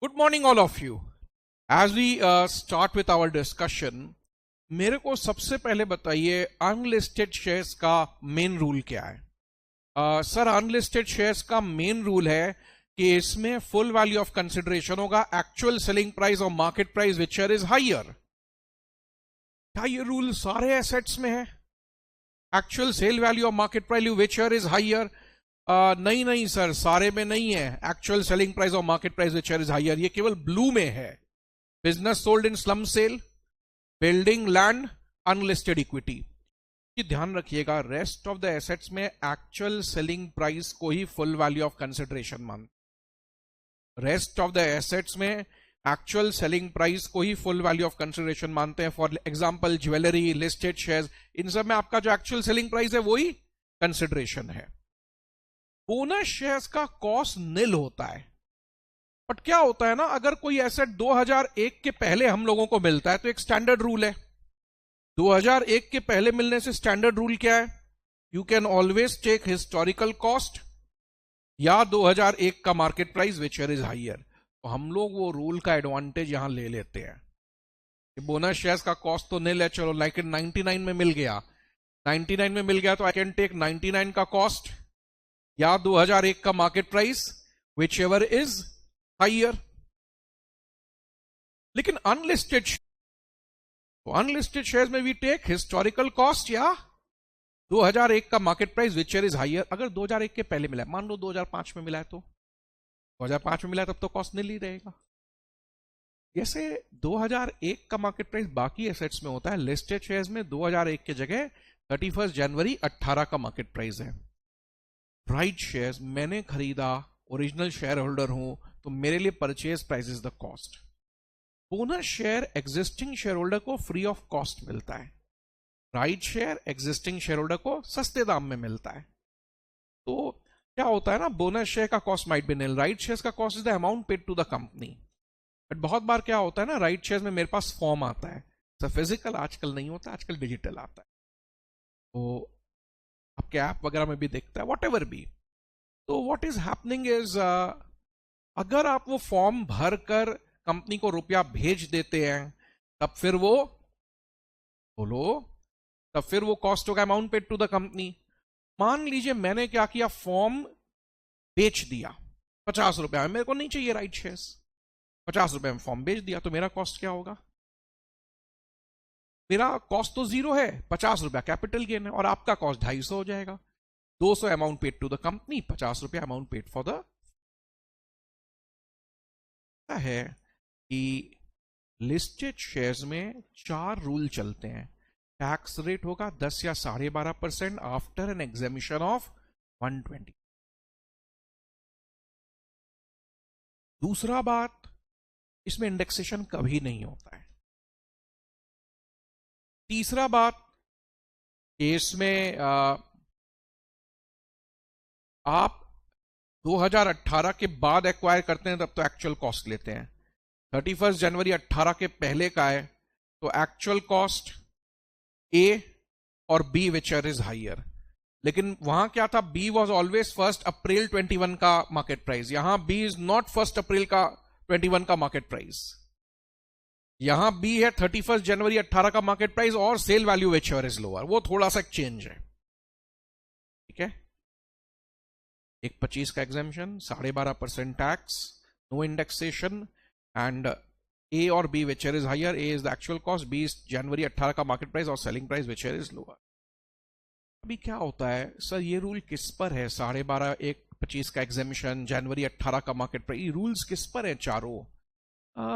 Good morning, all of you. As we start with our discussion, मेरे को सबसे पहले बताइए अनलिस्टेड शेयर्स का मेन रूल क्या है। सर, अनलिस्टेड शेयर्स का मेन रूल है कि इसमें फुल वैल्यू ऑफ कंसिडरेशन होगा एक्चुअल सेलिंग प्राइस और market price whichever is higher. क्या ये रूल सारे एसेट्स में है? एक्चुअल सेल वैल्यू और मार्केट वैल्यू विचर इज हायर? नहीं सर, सारे में नहीं है एक्चुअल सेलिंग प्राइस और market price whichever is higher. ये केवल ब्लू में है। Business sold in slump sale, building, land, unlisted equity. ध्यान रखिएगा, रेस्ट ऑफ द एसेट्स में एक्चुअल सेलिंग प्राइस को ही फुल वैल्यू ऑफ कंसिडरेशन मानते। रेस्ट ऑफ द एसेट्स में एक्चुअल सेलिंग प्राइस को ही फुल वैल्यू ऑफ कंसिडरेशन मानते हैं। For example jewellery, listed shares, इन सब में आपका जो एक्चुअल सेलिंग प्राइस है वही कंसिडरेशन है। बोनस शेयर्स का कॉस्ट निल होता है। बट क्या होता है ना, अगर कोई एसेट 2001 के पहले हम लोगों को मिलता है तो एक स्टैंडर्ड रूल है। 2001 के पहले मिलने से स्टैंडर्ड रूल क्या है? You can always take historical cost या 2001 का market price whichever is higher. तो हम लोग वो रूल का एडवांटेज यहां ले लेते हैं कि बोनस शेयर्स का कॉस्ट तो निल है, चलो लाइक 99 में मिल गया, 99 में मिल गया तो आई कैन टेक 99 का कॉस्ट या 2001 का market price whichever is higher. लेकिन अनलिस्टेड शेयर्स में वी टेक हिस्टोरिकल कॉस्ट या 2001 का market price whichever is higher. अगर 2001 के पहले मिला है, मान लो 2005 में मिला है, तो 2005 में मिला है तब तो कॉस्ट नहीं रहेगा। जैसे 2001 का मार्केट प्राइस बाकी एसेट्स में होता है, लिस्टेड शेयर्स में 2001 के जगह 31 जनवरी 18 का मार्केट प्राइस है। राइट शेयर्स मैंने खरीदा, ओरिजिनल शेयर होल्डर हूं, तो मेरे लिए purchase price is the cost. Bonus share existing share holder को फ्री ऑफ कॉस्ट मिलता है। Right share existing share holder को सस्ते दाम में मिलता है। तो क्या होता है ना, बोनस शेयर का cost might be nil, right shares का cost is the amount paid to the company. But बहुत बार क्या होता है ना, राइट शेयर्स में मेरे पास फॉर्म आता है, सर फिजिकल आजकल नहीं होता, आजकल डिजिटल आता है, तो आपके ऐप वगैरह में भी दिखता है, वॉट एवर बी। तो व्हाट इज हैपनिंग इज, अगर आप वो फॉर्म भर कर कंपनी को रुपया भेज देते हैं, तब फिर वो कॉस्ट होगा amount paid to the company. मान लीजिए मैंने क्या किया, फॉर्म बेच दिया 50 रुपया में, मेरे को नहीं चाहिए राइट शेयर्स, 50 रुपए में फॉर्म बेच दिया, तो मेरा कॉस्ट क्या होगा? मेरा कॉस्ट तो 0 है, 50 रुपया कैपिटल गेन है, और आपका कॉस्ट 250 हो जाएगा। 200 amount paid to the company, 50 रुपया अमाउंट पेड फॉर द। है कि लिस्टेड शेयर्स में 4 रूल चलते हैं। टैक्स रेट होगा 10 या 12.5% आफ्टर एन एग्जामिशन ऑफ 120। दूसरा बात, इसमें इंडेक्सेशन कभी नहीं होता है। तीसरा बात, इसमें आप 2018 के बाद एक्वायर करते हैं तब तो एक्चुअल कॉस्ट लेते हैं। 31 जनवरी 18 के पहले का है तो एक्चुअल कॉस्ट ए और बी विचर इज हायर। लेकिन वहां क्या था, बी वॉज ऑलवेज 1 अप्रैल 21 का मार्केट प्राइस, यहां बी इज नॉट 1 अप्रैल का 21 का मार्केट प्राइस, यहां बी है 31 जनवरी 18 का मार्केट प्राइस और सेल वैल्यू विचर इज लोअर। वो थोड़ा सा चेंज है, ठीक है। एक 25 का exemption, 12.5% tax, no indexation, and A और B whichever is higher. A is the actual cost, B is January 18 का मार्केट प्राइस और selling price whichever is lower. अभी क्या होता है सर, ये रूल किस पर है? 12.5, एक 25 का एग्जामिशन, जनवरी 18 का मार्केट प्राइस, ये रूल्स किस पर है चारों?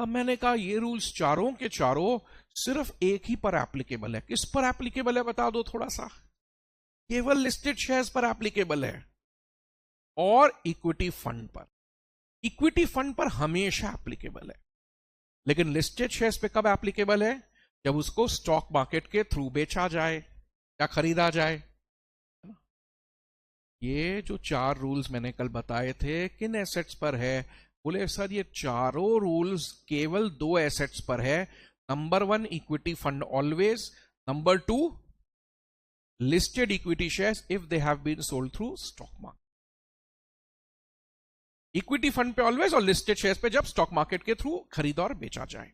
मैंने कहा ये रूल्स चारों के चारों सिर्फ एक ही पर एप्लीकेबल है। किस पर एप्लीकेबल है बता दो थोड़ा सा? केवल लिस्टेड शेयर्स पर एप्लीकेबल है और इक्विटी फंड पर। इक्विटी फंड पर हमेशा एप्लीकेबल है, लेकिन लिस्टेड शेयर्स पे कब एप्लीकेबल है? जब उसको स्टॉक मार्केट के थ्रू बेचा जाए या खरीदा जाए। ये जो 4 रूल्स मैंने कल बताए थे किन एसेट्स पर है? बोले सर ये चारों रूल्स केवल 2 एसेट्स पर है। Number 1 equity fund always, number 2 listed equity shares if they have been sold through stock market. Equity fund पे ऑलवेज, और लिस्टेड शेयर्स पे जब स्टॉक मार्केट के थ्रू खरीदा और बेचा जाए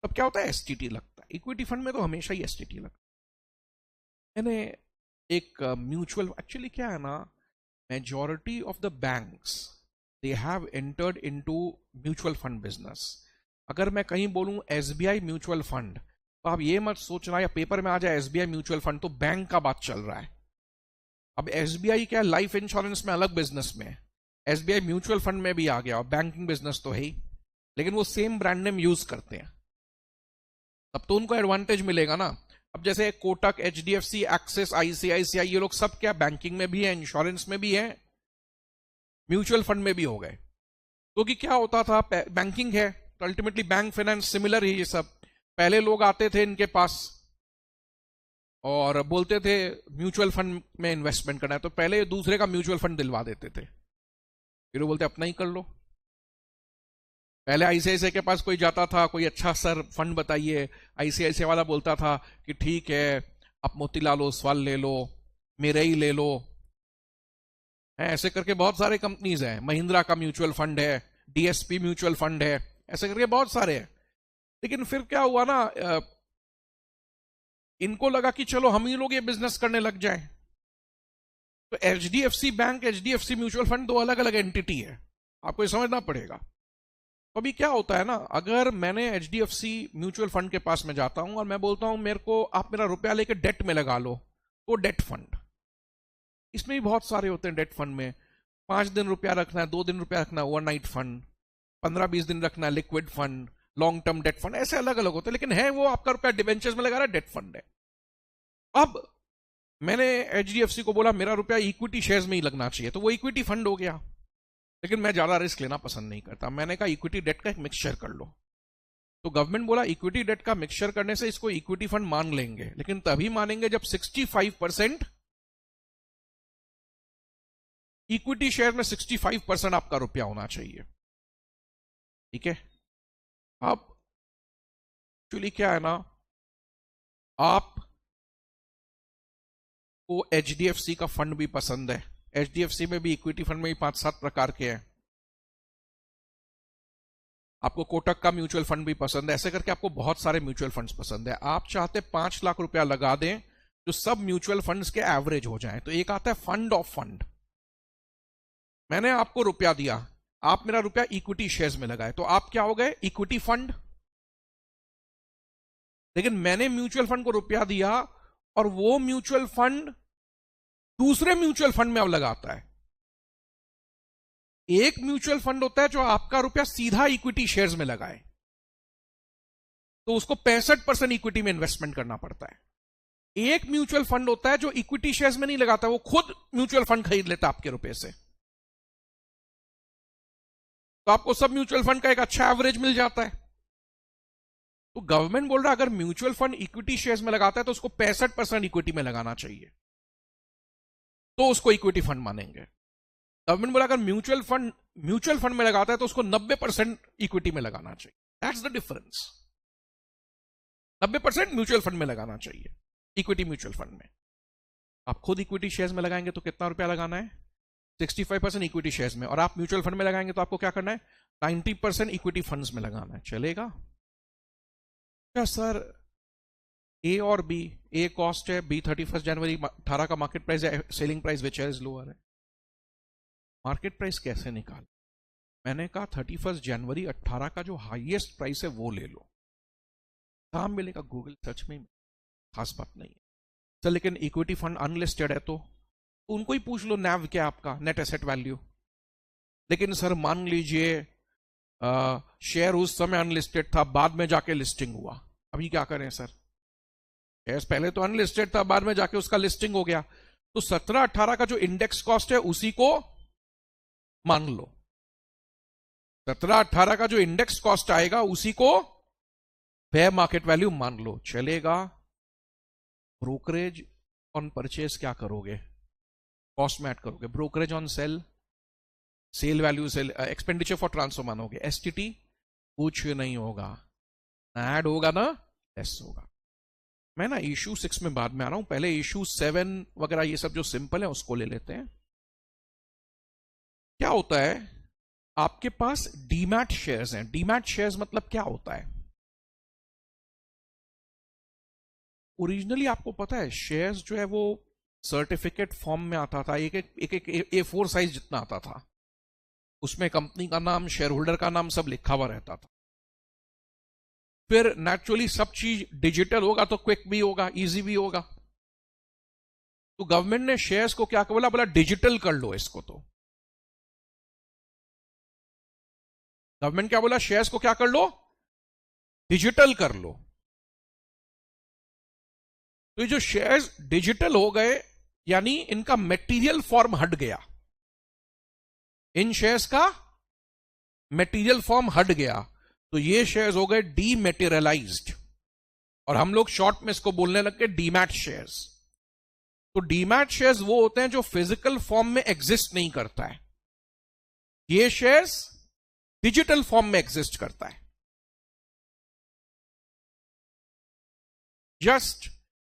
तब क्या होता है, एसटीटी लगता है। इक्विटी फंड में तो हमेशा ही एसटीटी लगता है। मैंने एक म्यूचुअल, एक्चुअली क्या है ना, majority of the banks they have entered into mutual fund business. अगर मैं कहीं बोलूं एसबीआई म्यूचुअल फंड, तो आप ये मत सोचना या पेपर में आ जाए एसबीआई म्यूचुअल फंड तो बैंक का बात चल रहा है। अब एसबीआई क्या, लाइफ इंश्योरेंस में अलग बिजनेस में, एसबीआई म्यूचुअल फंड में भी आ गया और बैंकिंग बिजनेस तो है ही, लेकिन वो सेम ब्रांड नेम यूज करते हैं, तब तो उनको एडवांटेज मिलेगा ना। अब जैसे कोटक, एचडीएफसी, एक्सिस, आईसीआईसीआई, ये लोग सब क्या बैंकिंग में भी है, इंश्योरेंस में भी है, म्यूचुअल फंड में भी हो गए। क्योंकि क्या होता था, बैंकिंग है तो अल्टीमेटली बैंक फाइनेंस सिमिलर ही, ये सब पहले लोग आते थे इनके पास और बोलते थे म्यूचुअल फंड में इन्वेस्टमेंट करना है, तो पहले दूसरे का म्यूचुअल फंड दिलवा देते थे, फिर वो बोलते अपना ही कर लो। पहले आईसीआईसीआई के पास कोई जाता था, कोई अच्छा सर फंड बताइए, आईसीआईसीआई वाला बोलता था कि ठीक है आप मोतीलाल ओसवाल ले लो, मेरे ही ले लो, ऐसे करके बहुत सारे कंपनीज हैं, महिंद्रा का म्यूचुअल फंड है, डीएसपी म्यूचुअल फंड है, ऐसे करके बहुत सारे हैं। लेकिन फिर क्या हुआ ना, इनको लगा कि चलो हम ही लोग ये बिजनेस करने लग जाएं, तो HDFC bank, HDFC mutual fund दो अलग अलग एंटिटी है, आपको ये समझना पड़ेगा। तो अभी क्या होता है ना, अगर मैंने एचडीएफसी म्यूचुअल फंड के पास में जाता हूं और मैं बोलता हूं मेरे को आप मेरा रुपया लेके डेट में लगा लो, तो डेट फंड, इसमें भी बहुत सारे होते हैं डेट फंड में, 5 दिन रुपया रखना है, 2 दिन रुपया रखना है ओवरनाइट फंड, 15-20 दिन रखना है liquid fund, long term debt fund, ऐसे अलग अलग होते हैं, लेकिन है वो आपका रुपया डिबेंचर्स में लगा रहा है, डेट फंड है। अब मैंने एचडीएफसी को बोला मेरा रुपया इक्विटी शेयर्स में ही लगना चाहिए, तो वो इक्विटी फंड हो गया, लेकिन मैं ज्यादा रिस्क लेना पसंद नहीं करता, मैंने कहा इक्विटी डेट का एक मिक्सचर कर लो। तो गवर्नमेंट बोला इक्विटी डेट का मिक्सचर करने से इसको इक्विटी फंड मान लेंगे, लेकिन तभी मानेंगे जब 65% इक्विटी शेयर में 65% आपका रुपया होना चाहिए, ठीक है। अब एक्चुअली क्या है ना, आप को एचडीएफसी का फंड भी पसंद है, एचडीएफसी में भी इक्विटी फंड में भी 5-7 प्रकार के हैं, आपको कोटक का म्यूचुअल फंड भी पसंद है, ऐसे करके आपको बहुत सारे म्यूचुअल फंड्स पसंद है। आप चाहते 5 लाख रुपया लगा दें जो सब म्यूचुअल फंड्स के एवरेज हो जाए, तो एक आता है फंड ऑफ फंड। मैंने आपको रुपया दिया, आप मेरा रुपया इक्विटी शेयर्स में लगाए, तो आप क्या हो गए, इक्विटी फंड। लेकिन मैंने म्यूचुअल फंड को रुपया दिया और वो म्यूचुअल फंड दूसरे म्यूचुअल फंड में अब लगाता है। एक म्यूचुअल फंड होता है जो आपका रुपया सीधा इक्विटी शेयर्स में लगाए, तो उसको 65% इक्विटी में इन्वेस्टमेंट करना पड़ता है। एक म्यूचुअल फंड होता है जो इक्विटी शेयर्स में नहीं लगाता, वो खुद म्यूचुअल फंड खरीद लेता आपके रुपए से, तो आपको सब म्यूचुअल फंड का एक अच्छा एवरेज मिल जाता है। तो गवर्नमेंट बोल रहा है अगर म्यूचुअल फंड इक्विटी शेयर्स में लगाता है तो उसको 65% इक्विटी में लगाना चाहिए, तो उसको इक्विटी फंड मानेंगे। गवर्नमेंट बोला अगर म्यूचुअल फंड में लगाता है तो उसको 90% इक्विटी में लगाना चाहिए। That's the difference, 90% mutual fund में लगाना चाहिए, इक्विटी म्यूचुअल फंड में। आप खुद इक्विटी शेयर्स में लगाएंगे तो कितना रुपया लगाना है, 65% इक्विटी शेयर्स में, और आप म्यूचुअल फंड में लगाएंगे तो आपको क्या करना है, 90% इक्विटी फंड्स में लगाना है। चलेगा क्या सर, ए और बी, ए कॉस्ट है, बी 31 जनवरी 18 का मार्केट प्राइस है, selling price which is lower है, मार्केट प्राइस कैसे निकाल? मैंने कहा 31 जनवरी 18 का जो हाईएस्ट प्राइस है वो ले लो, काम मिलेगा गूगल सर्च में, खास बात नहीं है सर। लेकिन इक्विटी फंड अनलिस्टेड है तो उनको ही पूछ लो नैव क्या आपका, नेट एसेट वैल्यू। लेकिन सर मान लीजिए शेयर उस समय अनलिस्टेड था, बाद में जाके लिस्टिंग हुआ, अभी क्या करें सर? शेयर पहले तो अनलिस्टेड था, बाद में जाके उसका लिस्टिंग हो गया, तो 17-18 का जो इंडेक्स कॉस्ट है उसी को मान लो, 17-18 का जो इंडेक्स कॉस्ट आएगा उसी को फेयर मार्केट वैल्यू मान लो। चलेगा? ब्रोकरेज ऑन परचेज क्या करोगे, कॉस्ट में ऐड करोगे, brokerage on sale, sale value, sale expenditure for transfer मानोगे, एसटीटी कुछ नहीं होगा, ऐड होगा ना लेस होगा। मैं ना इशू 6 में बाद में आ रहा हूं, पहले इशू 7 वगैरह ये सब जो सिंपल है उसको ले लेते हैं। क्या होता है आपके पास डीमैट शेयर्स हैं। डीमैट शेयर्स मतलब क्या होता है? ओरिजिनली आपको पता है शेयर्स जो है वो सर्टिफिकेट फॉर्म में आता था, एक A4 साइज जितना आता था, उसमें कंपनी का नाम, शेयर होल्डर का नाम सब लिखा हुआ रहता था। फिर नेचुरली सब चीज डिजिटल होगा तो क्विक भी होगा, इजी भी होगा, तो गवर्नमेंट ने शेयर्स को क्या बोला? बोला डिजिटल कर लो इसको। तो गवर्नमेंट क्या बोला? शेयर्स को क्या कर लो? डिजिटल कर लो। तो ये जो शेयर्स डिजिटल हो गए, यानी इनका मटेरियल फॉर्म हट गया, इन शेयर्स का मटेरियल फॉर्म हट गया, तो ये शेयर्स हो गए डीमेटेरियलाइज्ड, और हम लोग शॉर्ट में इसको बोलने लग गए डीमैट शेयर्स। तो डीमैट शेयर्स वो होते हैं जो फिजिकल फॉर्म में एग्जिस्ट नहीं करता है, ये शेयर्स डिजिटल फॉर्म में एग्जिस्ट करता है। जस्ट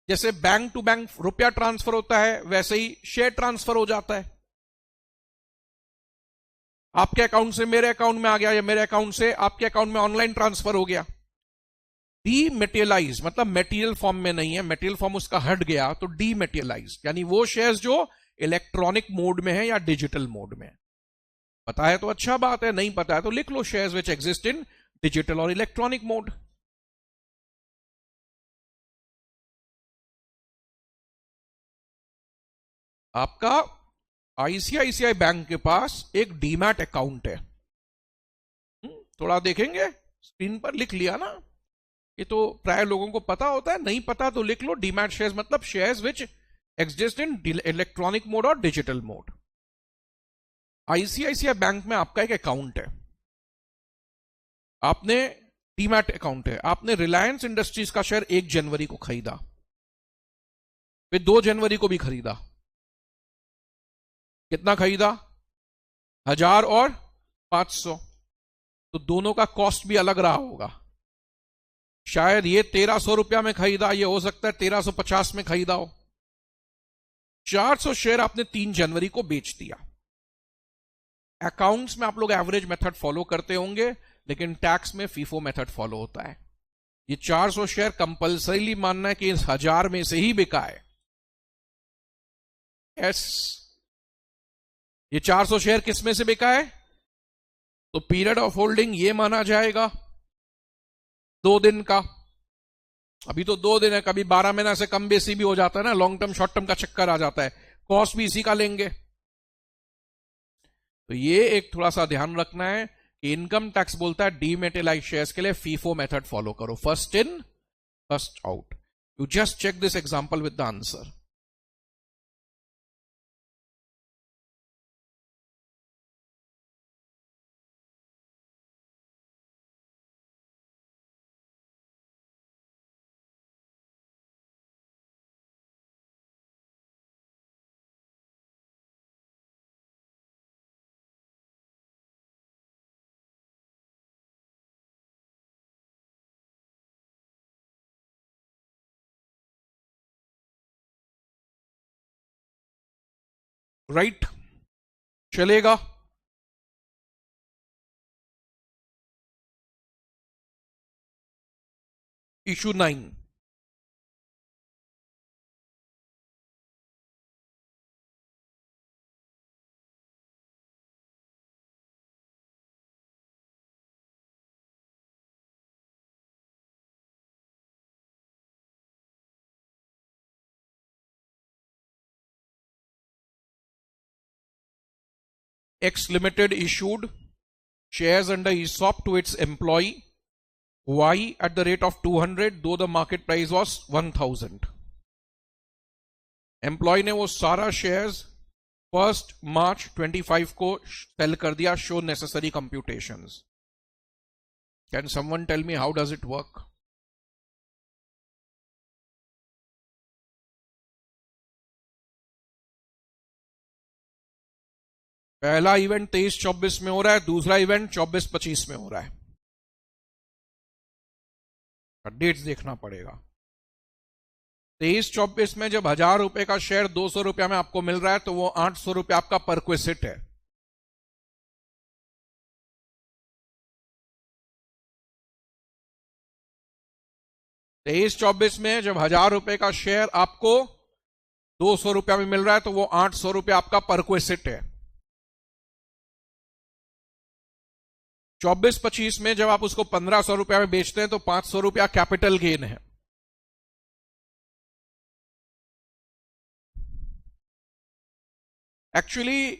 जैसे बैंक टू बैंक रुपया ट्रांसफर होता है, वैसे ही शेयर ट्रांसफर हो जाता है। आपके अकाउंट से मेरे अकाउंट में आ गया, या मेरे अकाउंट से आपके अकाउंट में ऑनलाइन ट्रांसफर हो गया। डीमेटेरियलाइज मतलब मेटीरियल फॉर्म में नहीं है, मेटीरियल फॉर्म उसका हट गया, तो डीमेटेरियलाइज यानी वो शेयर्स जो इलेक्ट्रॉनिक मोड में है या डिजिटल मोड में है। पता है तो अच्छा बात है, नहीं पता है तो लिख लो shares which exist in digital और इलेक्ट्रॉनिक मोड। आपका आईसीआईसीआई बैंक के पास एक डीमैट अकाउंट है। थोड़ा देखेंगे स्क्रीन पर, लिख लिया ना? ये तो प्राय लोगों को पता होता है, नहीं पता तो लिख लो। डीमैट शेयर्स मतलब shares which exist in electronic mode और डिजिटल मोड। आईसीआईसीआई बैंक में आपका एक अकाउंट है, आपने डीमैट अकाउंट है, आपने रिलायंस इंडस्ट्रीज का शेयर 1 जनवरी को खरीदा, फिर 2 जनवरी को भी खरीदा। कितना खरीदा? 1000 और 500, तो दोनों का कॉस्ट भी अलग रहा होगा। शायद ये 1300 रुपया में खरीदा, ये हो सकता है 1350 में खरीदा हो। 400 शेयर आपने 3 जनवरी को बेच दिया। अकाउंट्स में आप लोग एवरेज मेथड फॉलो करते होंगे, लेकिन टैक्स में फीफो मेथड फॉलो होता है। ये 400 शेयर कंपल्सरीली मानना है कि इस 1000 में से ही बिका है। यस, ये 400 शेयर किस में से बिका है? तो पीरियड ऑफ होल्डिंग ये माना जाएगा 2 दिन का। अभी तो 2 दिन है, कभी 12 महीना से कम बेसी भी हो जाता है ना, लॉन्ग टर्म शॉर्ट टर्म का चक्कर आ जाता है। कॉस्ट भी इसी का लेंगे। तो ये एक थोड़ा सा ध्यान रखना है कि इनकम टैक्स बोलता है डीमेटेरियलाइज्ड शेयर्स के लिए फीफो मेथड फॉलो करो, first in first out. You just check this example with the answer. Right, चलेगा। Issue 9, X Limited issued shares under ESOP to its employee Y at the rate of 200, though the market price was 1000. Employ ने वो सारा shares 1 मार्च 25 को sale कर दिया। Show necessary computations. Can someone tell me how does it work? पहला event 23-24 में हो रहा है, दूसरा इवेंट 24-25 में हो रहा है। डेट्स देखना पड़ेगा। 23-24 में जब 1000 रुपए का शेयर 200 रुपया में आपको मिल रहा है, तो वो 800 रुपया आपका परक्विसिट है। 23-24 में जब 1000 रुपए का शेयर आपको 200 रुपया में मिल रहा है तो वो 800 रुपया आपका परक्विसिट है। 24-25 में जब आप उसको 1500 रुपया में बेचते हैं तो 500 रुपया कैपिटल गेन है। Actually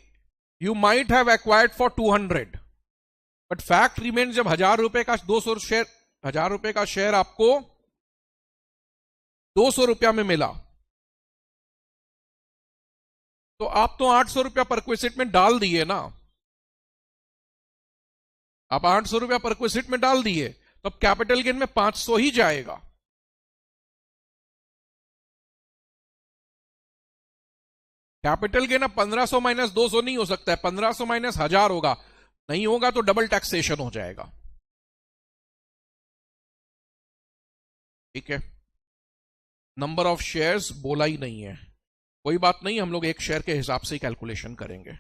you might have acquired for 200, but fact remain जब 1000 रुपए का 1000 रुपए का शेयर आपको 200 रुपया में मिला तो आप तो 800 रुपया परक्विसिट में डाल दिए ना। आप 800 रुपया परक्विसिट में डाल दिए तो अब कैपिटल गेन में 500 ही जाएगा। कैपिटल गेन अब 1500 माइनस 200 नहीं हो सकता है, 1500 माइनस 1000 होगा। नहीं होगा तो डबल टैक्सेशन हो जाएगा। ठीक है, नंबर ऑफ शेयर्स बोला ही नहीं है, कोई बात नहीं, हम लोग एक शेयर के हिसाब से ही कैलकुलेशन करेंगे।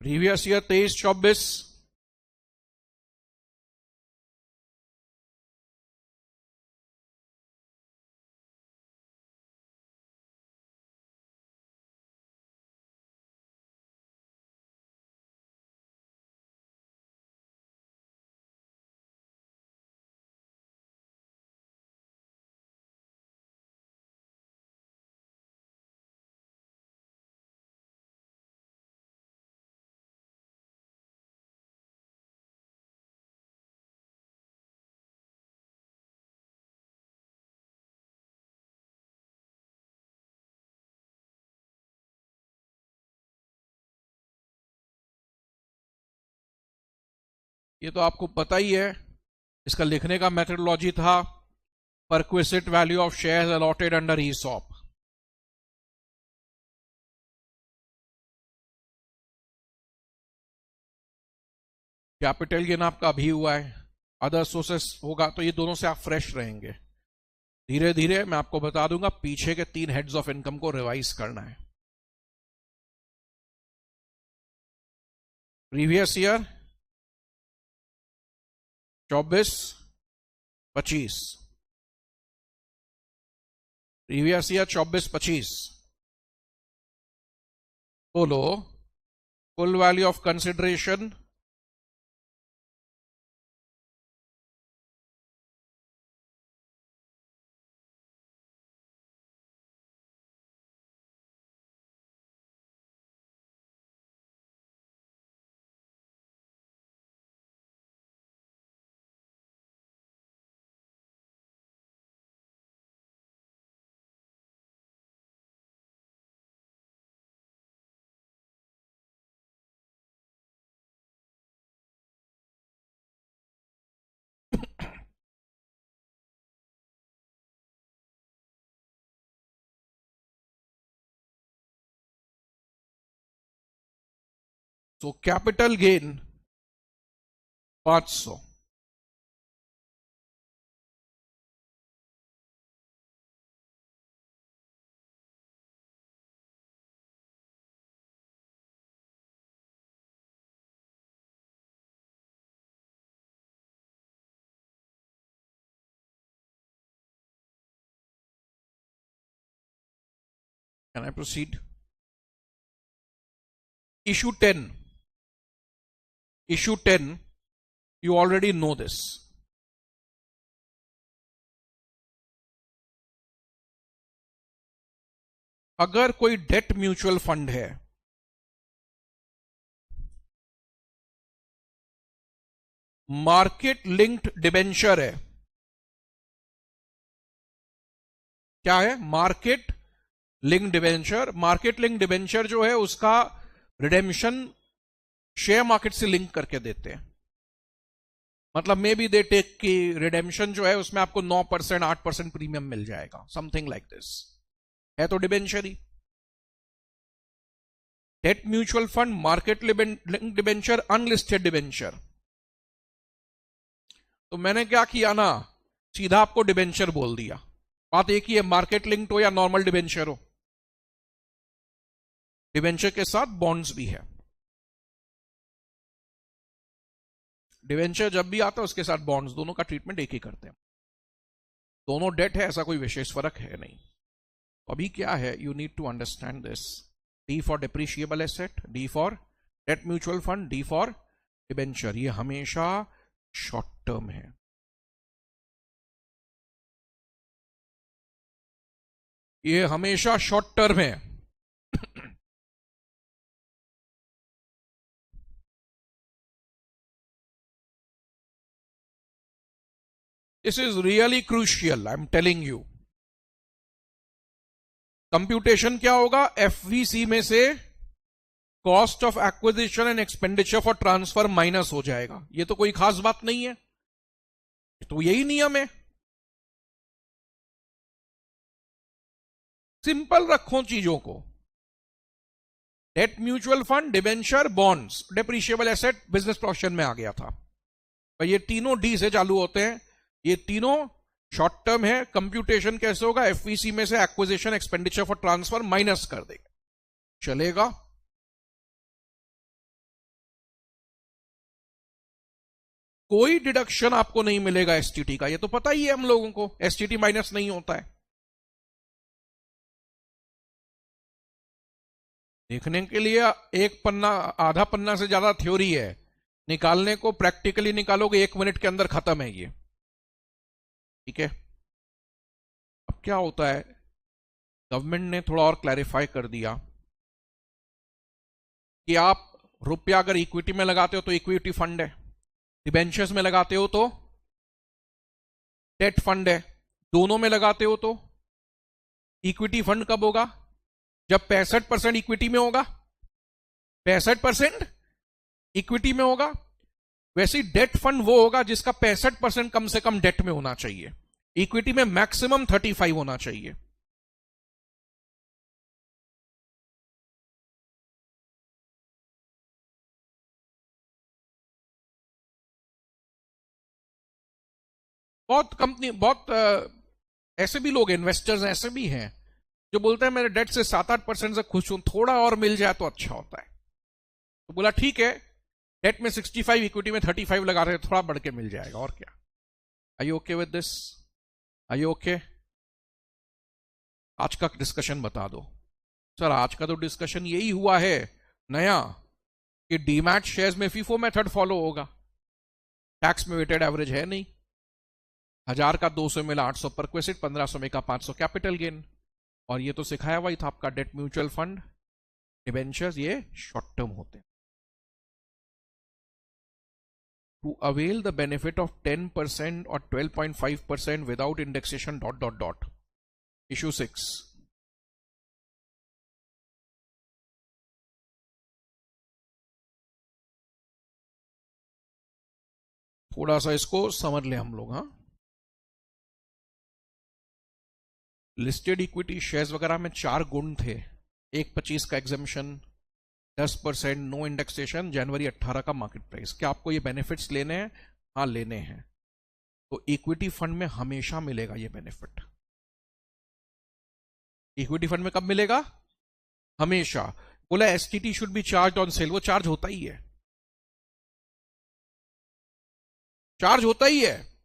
प्रीवियस ईयर 23-24 ये तो आपको पता ही है, इसका लिखने का मेथडोलॉजी था perquisite value of shares allotted under ESOP. Capital gain आपका अभी हुआ है, अदर सोर्सेस होगा तो ये दोनों से आप फ्रेश रहेंगे। धीरे धीरे मैं आपको बता दूंगा, पीछे के 3 हेड्स ऑफ इनकम को रिवाइज करना है। प्रीवियस ईयर 24-25, प्रीवियस ईयर 24-25 बोलो, फुल वैल्यू ऑफ कंसिडरेशन तो capital gain 500, can I proceed? Issue 10. Issue 10, you already know this. अगर कोई डेट म्यूचुअल फंड है, मार्केट लिंक्ड डिबेंचर है, क्या है? Market linked debenture. Market linked debenture जो है उसका रिडेम्पशन शेयर मार्केट से लिंक करके देते हैं। मतलब मे बी दे टेक की रिडेम्पशन जो है उसमें आपको 9%, 8% प्रीमियम मिल जाएगा, समथिंग लाइक दिस, है तो डिबेंचर ही। Debt mutual fund, market linked debenture, unlisted debenture. तो मैंने क्या किया ना, सीधा आपको डिबेंचर बोल दिया। बात एक ही है, मार्केट लिंक्ड हो या नॉर्मल डिबेंचर हो, डिबेंचर के साथ बॉन्ड्स भी है। डिबेंचर जब भी आता है उसके साथ बॉन्ड्स, दोनों का ट्रीटमेंट एक ही करते हैं। दोनों डेट है, ऐसा कोई विशेष फर्क है नहीं। अभी क्या है, you need to understand this. D for depreciable asset, D for debt mutual fund, D for debenture. ये हमेशा शॉर्ट टर्म है। ये हमेशा शॉर्ट टर्म है। This is really crucial, I am telling you. Computation क्या होगा, एफवीसी में से cost of acquisition and expenditure for transfer minus हो जाएगा। ये तो कोई खास बात नहीं है, तो यही नियम है। सिंपल रखो चीजों को। Debt mutual fund, debenture, bonds, depreciable asset business profession में आ गया था। पर ये तीनों डी से चालू होते हैं, ये तीनों शॉर्ट टर्म है। कंप्यूटेशन कैसे होगा, एफवीसी में से acquisition expenditure for transfer minus कर देगा, चलेगा। कोई डिडक्शन आपको नहीं मिलेगा एसटीटी का, ये तो पता ही है हम लोगों को, एसटीटी माइनस नहीं होता है। देखने के लिए एक पन्ना, आधा पन्ना से ज्यादा थ्योरी है, निकालने को प्रैक्टिकली निकालोगे 1 मिनट के अंदर खत्म है ये, ठीक है। अब क्या होता है, गवर्नमेंट ने थोड़ा और क्लैरिफाई कर दिया कि आप रुपया अगर इक्विटी में लगाते हो तो इक्विटी फंड है, डिबेंचर्स में लगाते हो तो डेट फंड है, दोनों में लगाते हो तो इक्विटी फंड कब होगा, जब 65% इक्विटी में होगा। 65% इक्विटी में होगा। वैसे डेट फंड वो होगा जिसका 65% कम से कम डेट में होना चाहिए, इक्विटी में मैक्सिमम 35 होना चाहिए। बहुत कंपनी, बहुत ऐसे भी लोग इन्वेस्टर्स ऐसे भी हैं जो बोलते हैं मेरे डेट से 7-8% से खुश हूं, थोड़ा और मिल जाए तो अच्छा होता है। तो बोला ठीक है, डेट में 65, इक्विटी में 35 लगा रहे, थोड़ा बढ़ के मिल जाएगा, और क्या। Are you okay with this, are you okay. आज का डिस्कशन बता दो सर। आज का तो डिस्कशन यही हुआ है नया कि डीमैट शेयर्स में फीफो मेथड फॉलो होगा, टैक्स में वेटेड एवरेज है नहीं। 1000 का 200 मिला 800 परक्विजिट, 1500 में का 500 कैपिटल गेन। और ये तो सिखाया हुआ ही था आपका, डेट म्यूचुअल फंड, डिबेंचर्स, ये शॉर्ट टर्म होते हैं। To avail the benefit of 10% और 12.5% without indexation dot dot dot. Issue 6। थोड़ा सा इसको समझ ले हम लोग। हाँ, लिस्टेड इक्विटी शेयर्स वगैरह में 4 गुण थे। 1.25 का एग्जामिशन, 10% नो इंडेक्सेशन, जनवरी 18 का मार्केट प्राइस। क्या आपको ये बेनिफिट्स लेने हैं? हाँ लेने हैं। तो इक्विटी फंड में हमेशा मिलेगा ये बेनिफिट। इक्विटी फंड में कब मिलेगा? हमेशा। बोला STT should be charge on sale, वो चार्ज होता ही है, चार्ज होता ही है।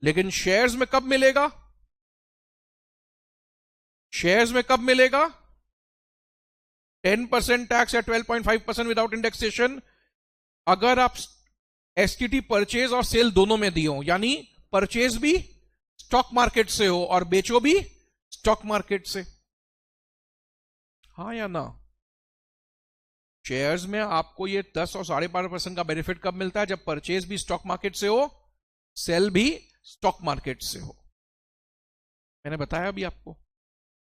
लेकिन शेयर्स में कब मिलेगा? शेयर्स में कब मिलेगा? 10% टैक्स या 12.5% विदाउट इंडेक्सेशन अगर आप एसटीटी परचेज और सेल दोनों में दिए हो, यानी परचेज भी स्टॉक मार्केट से हो और बेचो भी स्टॉक मार्केट से। हाँ या ना? शेयर्स में आपको ये 10 और 12.5% का बेनिफिट कब मिलता है? जब परचेज भी स्टॉक मार्केट से हो, सेल भी स्टॉक मार्केट से हो। मैंने बताया अभी आपको।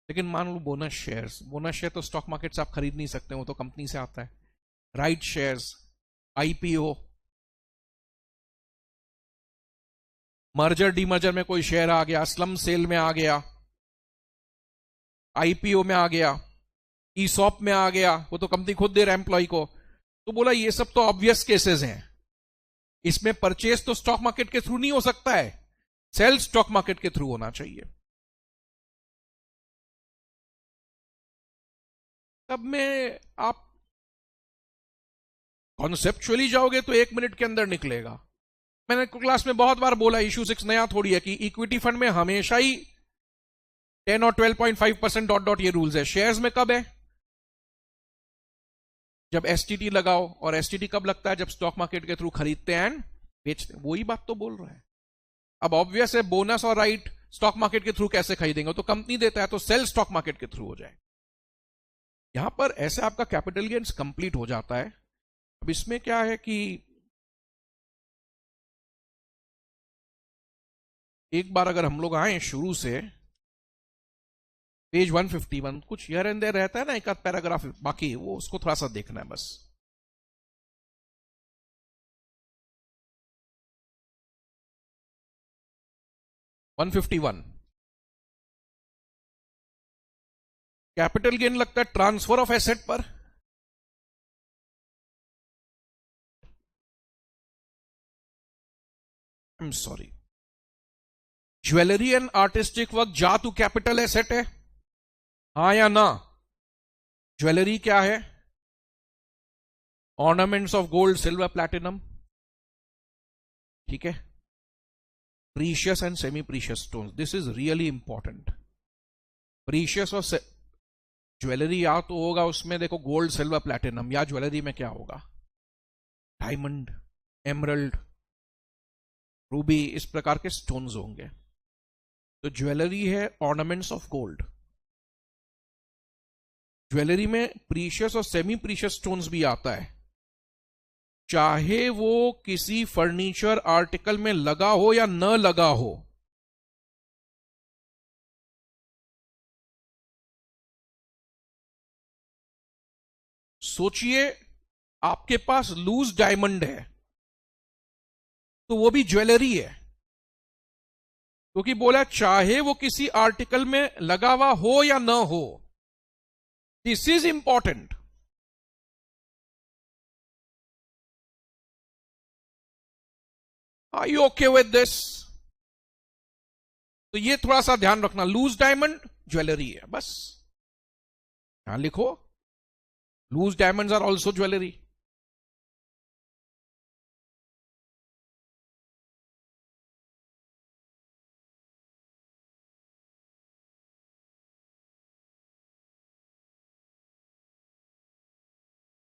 लेकिन मान लो बोनस शेयर्स, बोनस शेयर तो स्टॉक मार्केट से आप खरीद नहीं सकते, वो तो कंपनी से आता है। Right shares, IPO, merger demerger में कोई शेयर आ गया, स्लम सेल में आ गया, आईपीओ में आ गया, ईसॉप में आ गया, वो तो कंपनी खुद दे रहा है एम्प्लॉय को। तो बोला ये सब तो ऑब्वियस केसेस हैं, इसमें परचेज तो स्टॉक मार्केट के थ्रू नहीं हो सकता है, सेल स्टॉक मार्केट के थ्रू होना चाहिए। तब में आप कॉन्सेप्चुअली जाओगे तो 1 मिनट के अंदर निकलेगा। मैंने क्लास में बहुत बार बोला, इशू 6 नया थोड़ी है कि इक्विटी फंड में हमेशा ही 10 और 12.5% डॉट डॉट ये रूल्स है। शेयर्स में कब है? जब एसटीटी लगाओ, और एसटीटी कब लगता है? जब स्टॉक मार्केट के थ्रू खरीदते हैं एंड बेचते हैं। वही बात तो बोल रहा है। अब ऑब्वियस है बोनस और राइट स्टॉक मार्केट के थ्रू कैसे खरीदेंगे? तो कंपनी देता है, तो सेल स्टॉक मार्केट के थ्रू हो जाए। यहां पर ऐसे आपका कैपिटल गेन्स कंप्लीट हो जाता है। अब इसमें क्या है कि एक बार अगर हम लोग आए शुरू से, पेज 151, कुछ हियर एंड देयर रहता है ना, एक आध पैराग्राफ बाकी, वो उसको थोड़ा सा देखना है बस। वन 151 कैपिटल गेन लगता है ट्रांसफर ऑफ एसेट पर। I am sorry, jewellery and artistic work जा तू कैपिटल एसेट है, हाँ या ना? ज्वेलरी क्या है? Ornaments of gold, silver, platinum, ठीक है। Precious and semi precious stones, this is really important. Precious और ज्वेलरी या तो होगा उसमें देखो गोल्ड, सिल्वर, प्लैटिनम, या ज्वेलरी में क्या होगा? डायमंड, एमरल्ड, रूबी, इस प्रकार के स्टोन्स होंगे। तो ज्वेलरी है ऑर्नामेंट्स ऑफ गोल्ड। ज्वेलरी में प्रीशियस और सेमी प्रीशियस स्टोन्स भी आता है, चाहे वो किसी फर्नीचर आर्टिकल में लगा हो या न लगा हो। सोचिए आपके पास लूज डायमंड है, तो वो भी ज्वेलरी है, क्योंकि बोला चाहे वो किसी आर्टिकल में लगा हुआ हो या न हो। This is important. Are you okay with this? तो ये थोड़ा सा ध्यान रखना, लूज डायमंड ज्वेलरी है, बस यहां लिखो, loose diamonds are also jewellery.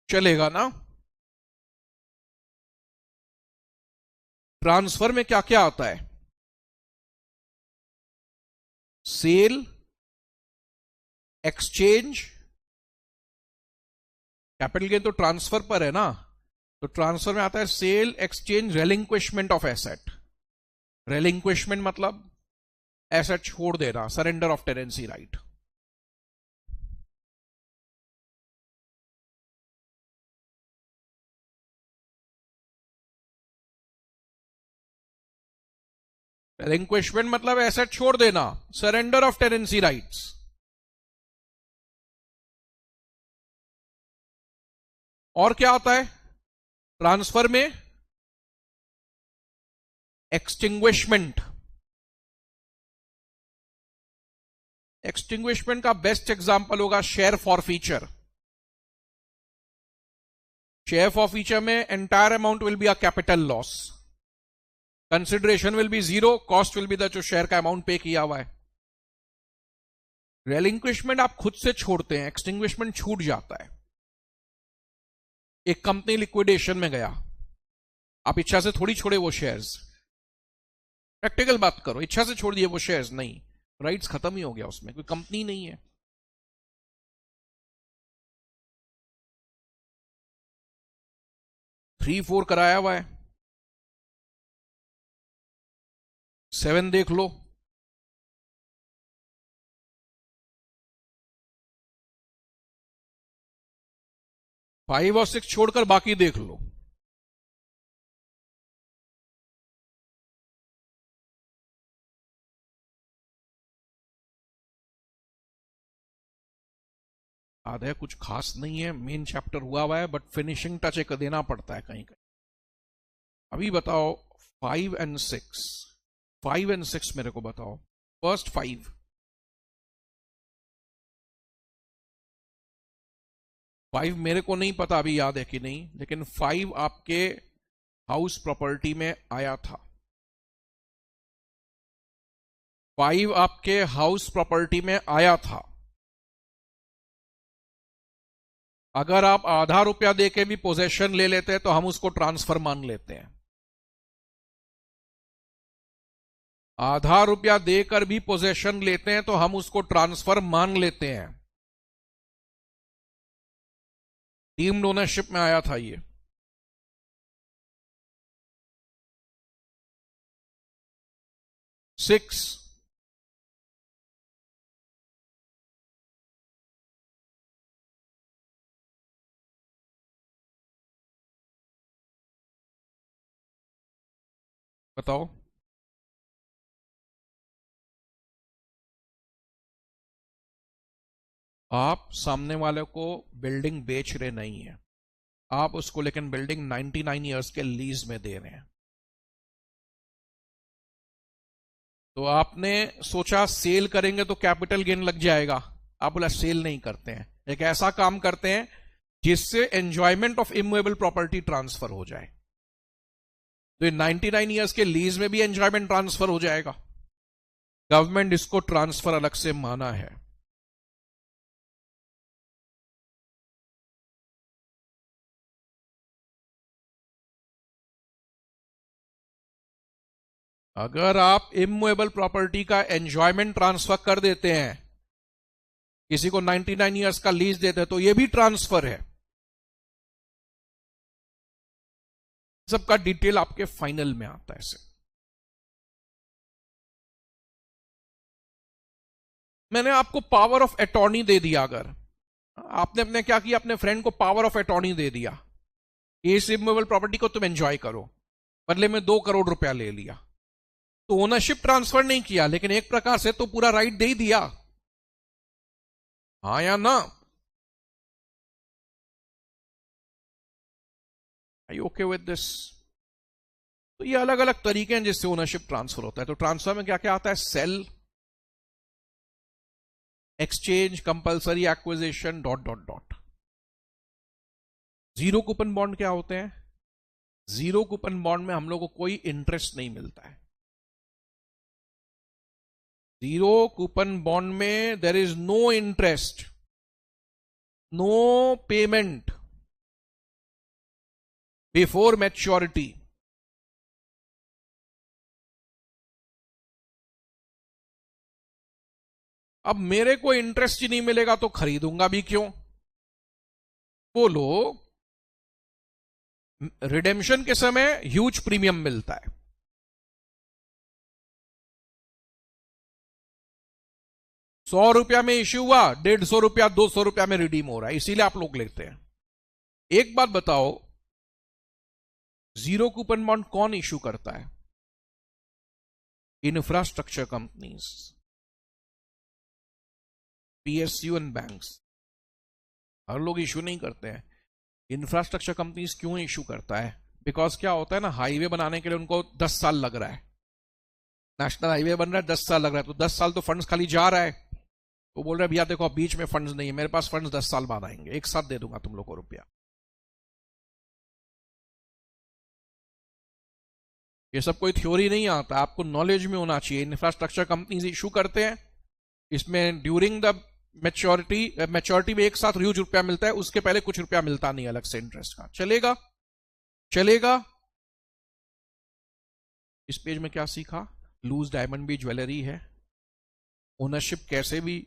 चलेगा ना? ट्रांसफर में क्या क्या आता है? सेल, एक्सचेंज, कैपिटल गेन तो ट्रांसफर पर है ना, तो ट्रांसफर में आता है sale, exchange, relinquishment of asset. Relinquishment मतलब एसेट छोड़ देना, surrender of tenancy right. Relinquishment मतलब एसेट छोड़ देना, सरेंडर ऑफ टेनेंसी राइट्स। और क्या आता है ट्रांसफर में? एक्सटिंग्विशमेंट। एक्सटिंग्विशमेंट का बेस्ट एग्जांपल होगा शेयर फॉरफीचर। शेयर फॉरफीचर में entire amount will be a capital loss, consideration will be zero, cost will be the जो शेयर का अमाउंट पे किया हुआ है। रेलिंक्विशमेंट आप खुद से छोड़ते हैं, एक्सटिंग्विशमेंट छूट जाता है। एक कंपनी लिक्विडेशन में गया, आप इच्छा से थोड़ी छोड़े वो शेयर्स, प्रैक्टिकल बात करो, इच्छा से छोड़ दिए वो शेयर्स नहीं, राइट्स खत्म ही हो गया, उसमें कोई कंपनी नहीं है। 3-4 कराया हुआ है, 7 देख लो, 5 और 6 छोड़कर बाकी देख लो। आधा कुछ खास नहीं है, मेन चैप्टर हुआ है, बट फिनिशिंग टच एक देना पड़ता है कहीं कहीं। अभी बताओ 5 और 6, 5 और 6 मेरे को बताओ। फर्स्ट 5, 5 मेरे को नहीं पता अभी याद है कि नहीं, लेकिन 5 आपके हाउस प्रॉपर्टी में आया था। 5 आपके हाउस प्रॉपर्टी में आया था। अगर आप आधा रुपया देके भी पोजेशन ले लेते हैं तो हम उसको ट्रांसफर मान लेते हैं। आधा रुपया देकर भी पोजेशन लेते हैं तो हम उसको ट्रांसफर मान लेते हैं। डीम्ड ओनरशिप में आया था ये। 6, बताओ। आप सामने वाले को बिल्डिंग बेच रहे नहीं है, आप उसको लेकिन बिल्डिंग 99 ईयर्स के लीज में दे रहे हैं। तो आपने सोचा सेल करेंगे तो कैपिटल गेन लग जाएगा, आप बोला सेल नहीं करते हैं, एक ऐसा काम करते हैं जिससे enjoyment of immovable property transfer हो जाए। तो 99 ईयर्स के लीज में भी एंजॉयमेंट ट्रांसफर हो जाएगा। गवर्नमेंट इसको ट्रांसफर अलग से माना है। अगर आप इमूवेबल प्रॉपर्टी का एंजॉयमेंट ट्रांसफर कर देते हैं, किसी को 99 ईयर्स का लीज देते हैं, तो यह भी ट्रांसफर है। सबका डिटेल आपके फाइनल में आता है। ऐसे मैंने आपको पावर ऑफ अटॉर्नी दे दिया। अगर आपने अपने क्या किया, अपने फ्रेंड को पावर ऑफ अटॉर्नी दे दिया, इस इमूवेबल प्रॉपर्टी को तुम एंजॉय करो, बदले में 2 करोड़ रुपया ले लिया, तो ओनरशिप ट्रांसफर नहीं किया, लेकिन एक प्रकार से तो पूरा राइट दे ही दिया। हाँ या ना? आई ओके विद दिस? तो ये अलग अलग तरीके हैं जिससे ओनरशिप ट्रांसफर होता है। तो ट्रांसफर में क्या क्या आता है? Sale, exchange, compulsory acquisition, dot dot dot. Zero coupon bond क्या होते हैं? जीरो कूपन बॉन्ड में हम लोग को कोई इंटरेस्ट नहीं मिलता है। जीरो कूपन बॉन्ड में there is no interest, no payment before maturity. अब मेरे को इंटरेस्ट ही नहीं मिलेगा तो खरीदूंगा भी क्यों? बोलो। रिडेम्पशन के समय ह्यूज प्रीमियम मिलता है। 100 रुपया में इश्यू हुआ, 150 रुपया 200 रुपया में रिडीम हो रहा है, इसीलिए आप लोग लेते हैं। एक बात बताओ, जीरो कूपन बॉन्ड कौन इश्यू करता है? Infrastructure companies, PSU and banks. हर लोग इश्यू नहीं करते हैं। इंफ्रास्ट्रक्चर कंपनीज क्यों इश्यू करता है? बिकॉज क्या होता है ना, हाईवे बनाने के लिए उनको 10 साल लग रहा है। नेशनल हाईवे बन रहा है, 10 साल लग रहा है, तो 10 साल तो फंड्स खाली जा रहा है। वो बोल रहे हैं भैया देखो बीच में फंड्स नहीं है, मेरे पास फंड्स 10 साल बाद आएंगे, एक साथ दे दूंगा तुम लोग को रुपया। ये सब कोई थ्योरी नहीं आता, आपको नॉलेज में होना चाहिए। इंफ्रास्ट्रक्चर कंपनीज इशू करते हैं, इसमें ड्यूरिंग द मैच्योरिटी में एक साथ ह्यूज रुपया मिलता है, उसके पहले कुछ रुपया मिलता नहीं अलग से इंटरेस्ट का। चलेगा? चलेगा। इस पेज में क्या सीखा? लूज डायमंड भी ज्वेलरी है। ओनरशिप कैसे भी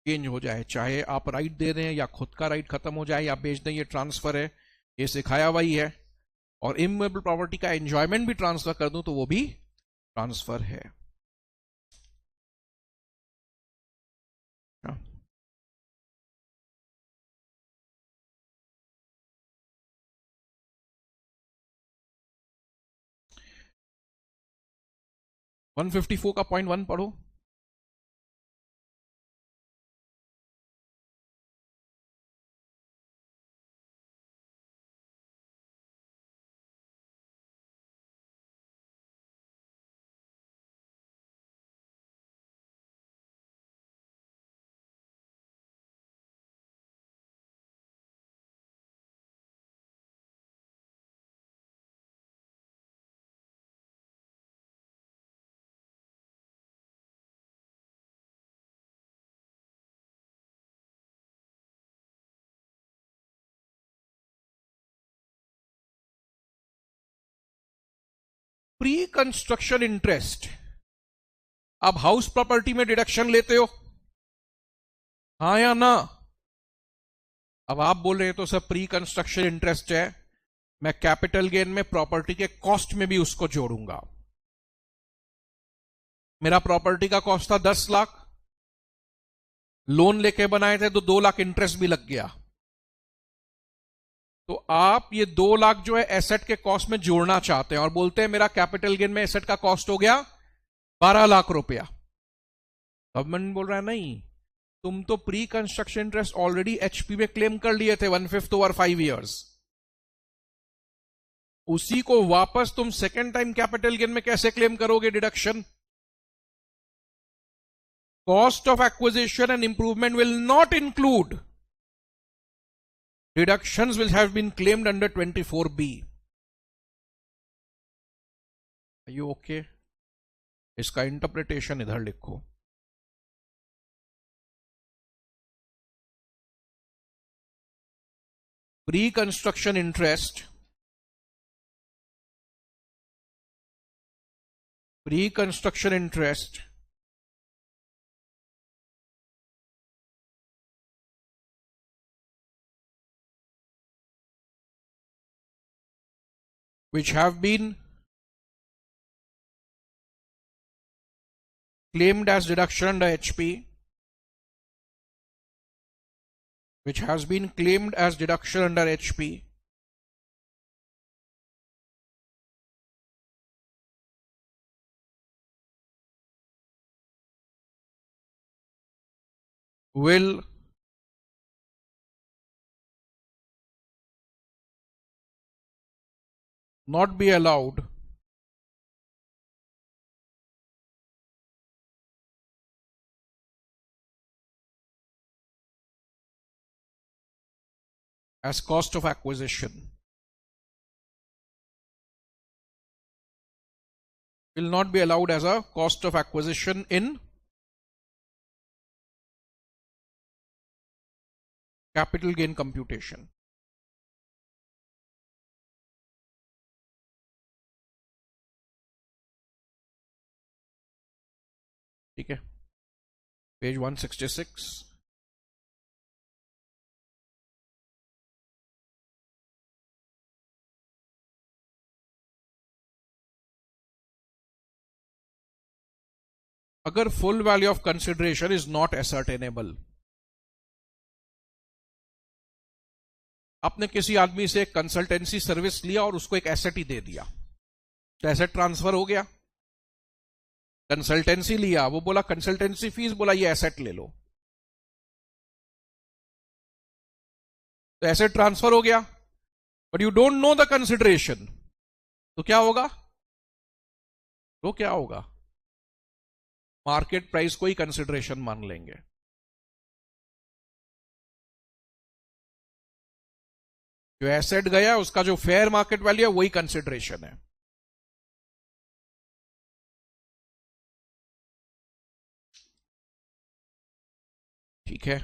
चेंज हो जाए, चाहे आप राइट दे रहे हैं या खुद का राइट खत्म हो जाए या बेच दें, ये ट्रांसफर है, ये सिखाया वही है। और इमूवेबल प्रॉपर्टी का एंजॉयमेंट भी ट्रांसफर कर दूं तो वो भी ट्रांसफर है। 154 का पॉइंट 1 पढ़ो। प्री कंस्ट्रक्शन इंटरेस्ट, आप हाउस प्रॉपर्टी में डिडक्शन लेते हो, हाँ या ना? अब आप बोल रहे हैं तो सर प्री कंस्ट्रक्शन इंटरेस्ट है, मैं कैपिटल गेन में प्रॉपर्टी के कॉस्ट में भी उसको जोड़ूंगा। मेरा प्रॉपर्टी का कॉस्ट था 10 लाख, लोन लेके बनाए थे तो 2 लाख इंटरेस्ट भी लग गया, तो आप ये 2 लाख जो है एसेट के कॉस्ट में जोड़ना चाहते हैं और बोलते हैं मेरा कैपिटल गेन में एसेट का कॉस्ट हो गया 12 लाख रुपया। गवर्नमेंट बोल रहा है नहीं, तुम तो pre construction interest already HP में क्लेम कर लिए थे 1/5 ओवर 5 ईयर्स, उसी को वापस तुम सेकेंड टाइम कैपिटल गेन में कैसे क्लेम करोगे deduction? Cost of acquisition and improvement will not include deductions will have been claimed under 24B. Are you okay? इसका इंटरप्रिटेशन इधर लिखो। Pre construction interest, which have been claimed as deduction under HP, which has been claimed as deduction under HP, will not be allowed as cost of acquisition, will not be allowed as a cost of acquisition in capital gain computation. ठीक है, page 166। अगर full value of consideration is not ascertainable, आपने किसी आदमी से consultancy service लिया और उसको एक एसेट ही दे दिया, तो एसेट ट्रांसफर हो गया। कंसल्टेंसी लिया, वो बोला कंसल्टेंसी फीस, बोला ये एसेट ले लो, तो एसेट ट्रांसफर हो गया, but you don't know the consideration, तो क्या होगा? मार्केट प्राइस को ही कंसिडरेशन मान लेंगे। जो एसेट गया उसका जो फेयर मार्केट वैल्यू है वही कंसिडरेशन है। ठीक है,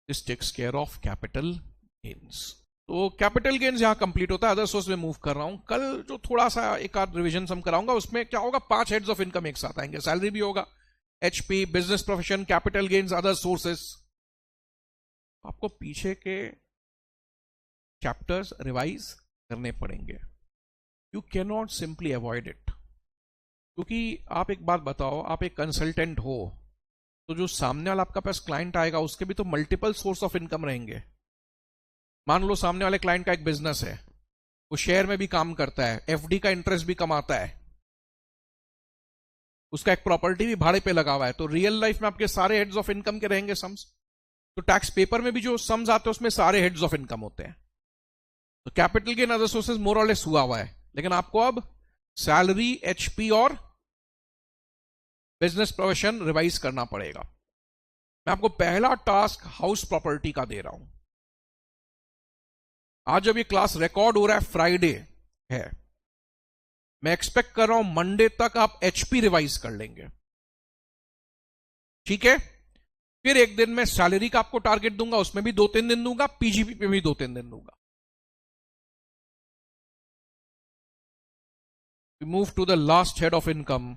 this takes care of capital gains. तो कैपिटल गेन्स यहां कंप्लीट होता है, अदर सोर्स में मूव कर रहा हूं। कल जो थोड़ा सा एक आध रिविजन हम कराऊंगा, उसमें क्या होगा, 5 हेड्स ऑफ इनकम एक साथ आएंगे, सैलरी भी होगा, HP, business profession, capital gains, other sources. आपको पीछे के चैप्टर्स रिवाइज करने पड़ेंगे, you can not simply avoid it. क्योंकि आप एक बात बताओ, आप एक कंसल्टेंट हो, तो जो सामने वाला आपका पास क्लाइंट आएगा उसके भी तो मल्टीपल सोर्स ऑफ इनकम रहेंगे। मान लो सामने वाले क्लाइंट का एक बिजनेस है, वो शेयर में भी काम करता है, एफडी का इंटरेस्ट भी कमाता है, उसका एक प्रॉपर्टी भी भाड़े पे लगा हुआ है, तो रियल लाइफ में आपके सारे हेड्स ऑफ इनकम के रहेंगे सम्स। तो टैक्स पेपर में भी जो सम्स आते हैं उसमें सारे हेड्स ऑफ इनकम होते हैं। तो कैपिटल गेन अदर सोर्सेज मोर और लेस हुआ है, लेकिन आपको अब सैलरी, एचपी और बिजनेस प्रोफेशन रिवाइज करना पड़ेगा। मैं आपको पहला टास्क हाउस प्रॉपर्टी का दे रहा हूं। आज जब ये क्लास रिकॉर्ड हो रहा है, फ्राइडे है, मैं एक्सपेक्ट कर रहा हूं मंडे तक आप एचपी रिवाइज कर लेंगे। ठीक है, फिर एक दिन में सैलरी का आपको टारगेट दूंगा, उसमें भी 2-3 दिन दूंगा, पीजीपी पे भी 2-3 दिन दूंगा। We move to the last head of income,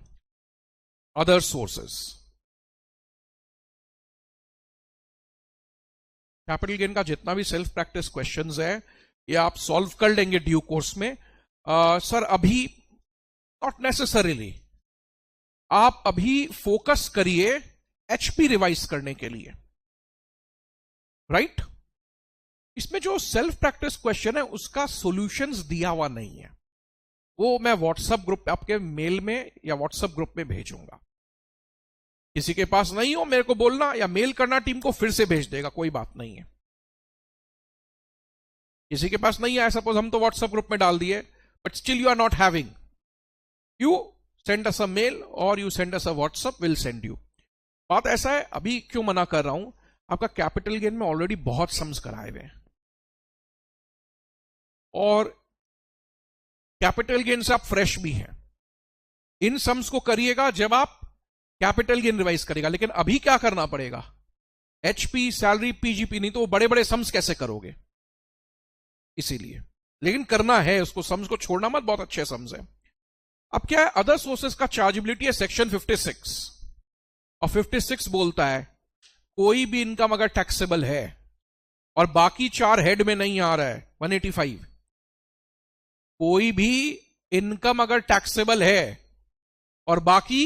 other sources. Capital gain का जितना भी सेल्फ प्रैक्टिस क्वेश्चंस है ये आप सॉल्व कर लेंगे ड्यू कोर्स में. सर अभी नॉट नेसेसरीली, आप अभी फोकस करिए एचपी रिवाइज करने के लिए, राइट? इसमें जो सेल्फ प्रैक्टिस क्वेश्चन है उसका सॉल्यूशंस दिया हुआ नहीं है, वो मैं व्हाट्सएप ग्रुप आपके मेल में या व्हाट्सएप ग्रुप में भेजूंगा. किसी के पास नहीं हो मेरे को बोलना या मेल करना, टीम को फिर से भेज देगा, कोई बात नहीं है. किसी के पास नहीं है, सपोज हम तो व्हाट्सएप ग्रुप में डाल दिए, but still you are not having, you send us a mail और you send us a WhatsApp, will send you. बात ऐसा है, अभी क्यों मना कर रहा हूं, आपका कैपिटल गेन में ऑलरेडी बहुत सम्स कराए हुए हैं और कैपिटल गेन से आप फ्रेश भी हैं. इन सम्स को करिएगा जब आप कैपिटल गेन रिवाइज करेगा, लेकिन अभी क्या करना पड़ेगा, एचपी, सैलरी, पीजीपी, नहीं तो वो बड़े बड़े सम्स कैसे करोगे, इसीलिए. लेकिन करना है उसको, सम्स को छोड़ना मत, बहुत अच्छे सम्स है. अब क्या है, अदर सोर्सेस का चार्जेबिलिटी है सेक्शन 56 और 56 बोलता है कोई भी इनकम अगर टैक्सेबल है और बाकी 4 हेड में नहीं आ रहा है, 185, कोई भी इनकम अगर टैक्सेबल है और बाकी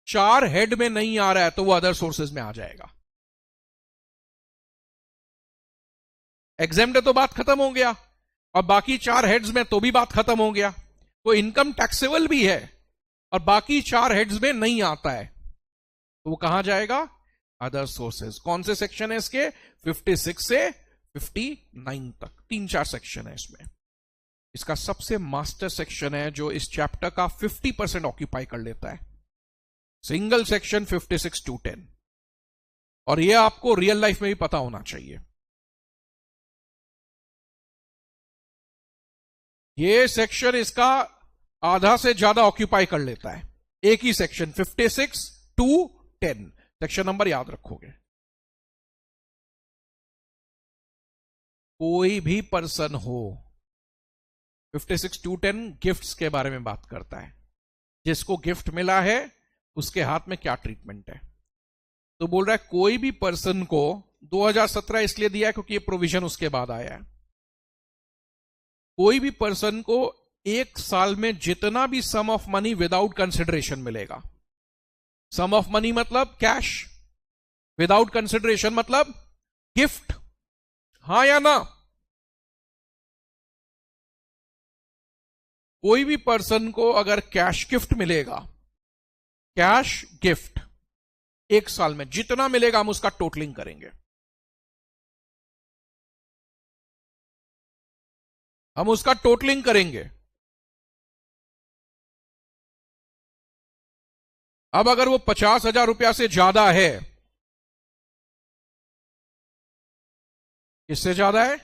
4 हेड में नहीं आ रहा है तो वो अदर सोर्सेज में आ जाएगा. एग्जेम्प्ट है तो बात खत्म हो गया, और बाकी 4 हेड्स में तो भी बात खत्म हो गया. तो इनकम टैक्सेबल भी है और बाकी 4 हेड्स में नहीं आता है तो वो कहां जाएगा, अदर सोर्सेज. कौन से सेक्शन है इसके, 56 से 59 तक, 3-4 सेक्शन है इसमें. इसका सबसे मास्टर सेक्शन है जो इस चैप्टर का 50% ऑक्यूपाई कर लेता है, सिंगल सेक्शन 56 to 10, और यह आपको रियल लाइफ में भी पता होना चाहिए. ये सेक्शन इसका आधा से ज्यादा ऑक्यूपाई कर लेता है, एक ही सेक्शन 56 to 10. सेक्शन नंबर याद रखोगे. कोई भी पर्सन हो, 56 to 10 गिफ्ट्स के बारे में बात करता है. जिसको गिफ्ट मिला है उसके हाथ में क्या ट्रीटमेंट है. तो बोल रहा है कोई भी पर्सन को, 2017 इसलिए दिया है क्योंकि ये प्रोविजन उसके बाद आया है, कोई भी पर्सन को 1 साल में जितना भी सम ऑफ मनी विदाउट कंसिडरेशन मिलेगा. सम ऑफ मनी मतलब कैश, विदाउट कंसिडरेशन मतलब गिफ्ट, हां या ना. कोई भी पर्सन को अगर कैश गिफ्ट मिलेगा, कैश गिफ्ट 1 साल में जितना मिलेगा हम उसका टोटलिंग करेंगे. हम उसका टोटलिंग करेंगे. अब अगर वो 50,000 रुपया से ज्यादा है, किससे ज्यादा है,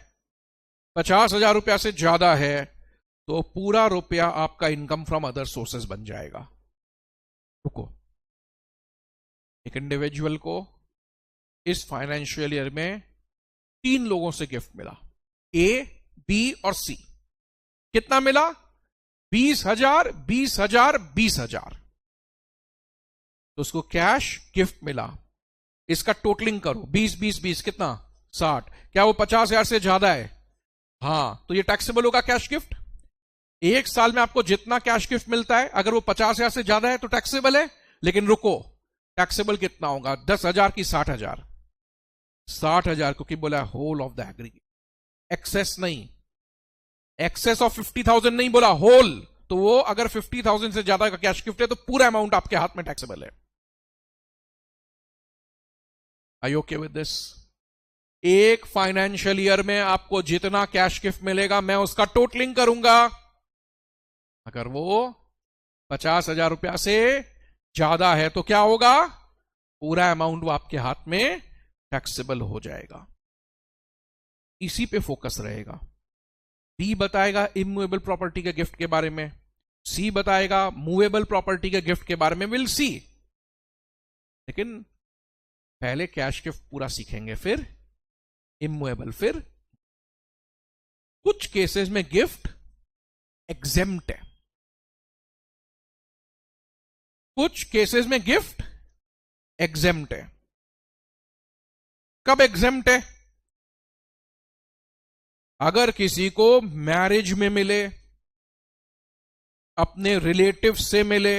50,000 रुपया से ज्यादा है, तो पूरा रुपया आपका इनकम फ्रॉम अदर सोर्सेज बन जाएगा. रुको, एक इंडिविजुअल को इस फाइनेंशियल ईयर में 3 लोगों से गिफ्ट मिला, ए, बी और सी. कितना मिला, 20,000, 20,000, 20,000. तो उसको कैश गिफ्ट मिला. इसका टोटलिंग करो, 20, 20, 20 कितना, 60. क्या वो 50,000 से ज्यादा है, हां, तो ये टैक्सेबल होगा कैश गिफ्ट. 1 साल में आपको जितना कैश गिफ्ट मिलता है, अगर वो 50,000 से ज्यादा है तो टैक्सेबल है. लेकिन रुको, टैक्सेबल कितना होगा, 10,000 की 60,000, 60,000 क्योंकि बोला whole of the aggregate, excess नहीं, एक्सेस ऑफ 50,000 नहीं बोला, होल. तो वो अगर 50,000 से ज्यादा का कैश गिफ्ट है तो पूरा अमाउंट आपके हाथ में टैक्सेबल है. आई ओके विद दिस. एक फाइनेंशियल ईयर में आपको जितना कैश गिफ्ट मिलेगा मैं उसका टोटलिंग करूंगा. अगर वो 50,000 रुपया से ज्यादा है तो क्या होगा, पूरा अमाउंट वो आपके हाथ में टैक्सेबल हो जाएगा. इसी पे फोकस रहेगा. बी बताएगा इमूवेबल प्रॉपर्टी के गिफ्ट के बारे में, सी बताएगा मूवेबल प्रॉपर्टी के गिफ्ट के बारे में, विल सी. लेकिन पहले कैश गिफ्ट पूरा सीखेंगे, फिर इमूवेबल, फिर कुछ केसेस में गिफ्ट एग्जेम्प्ट है. कुछ केसेस में गिफ्ट एग्जेम्प्ट है। कब एग्जेम्प्ट है? अगर किसी को मैरिज में मिले, अपने रिलेटिव से मिले,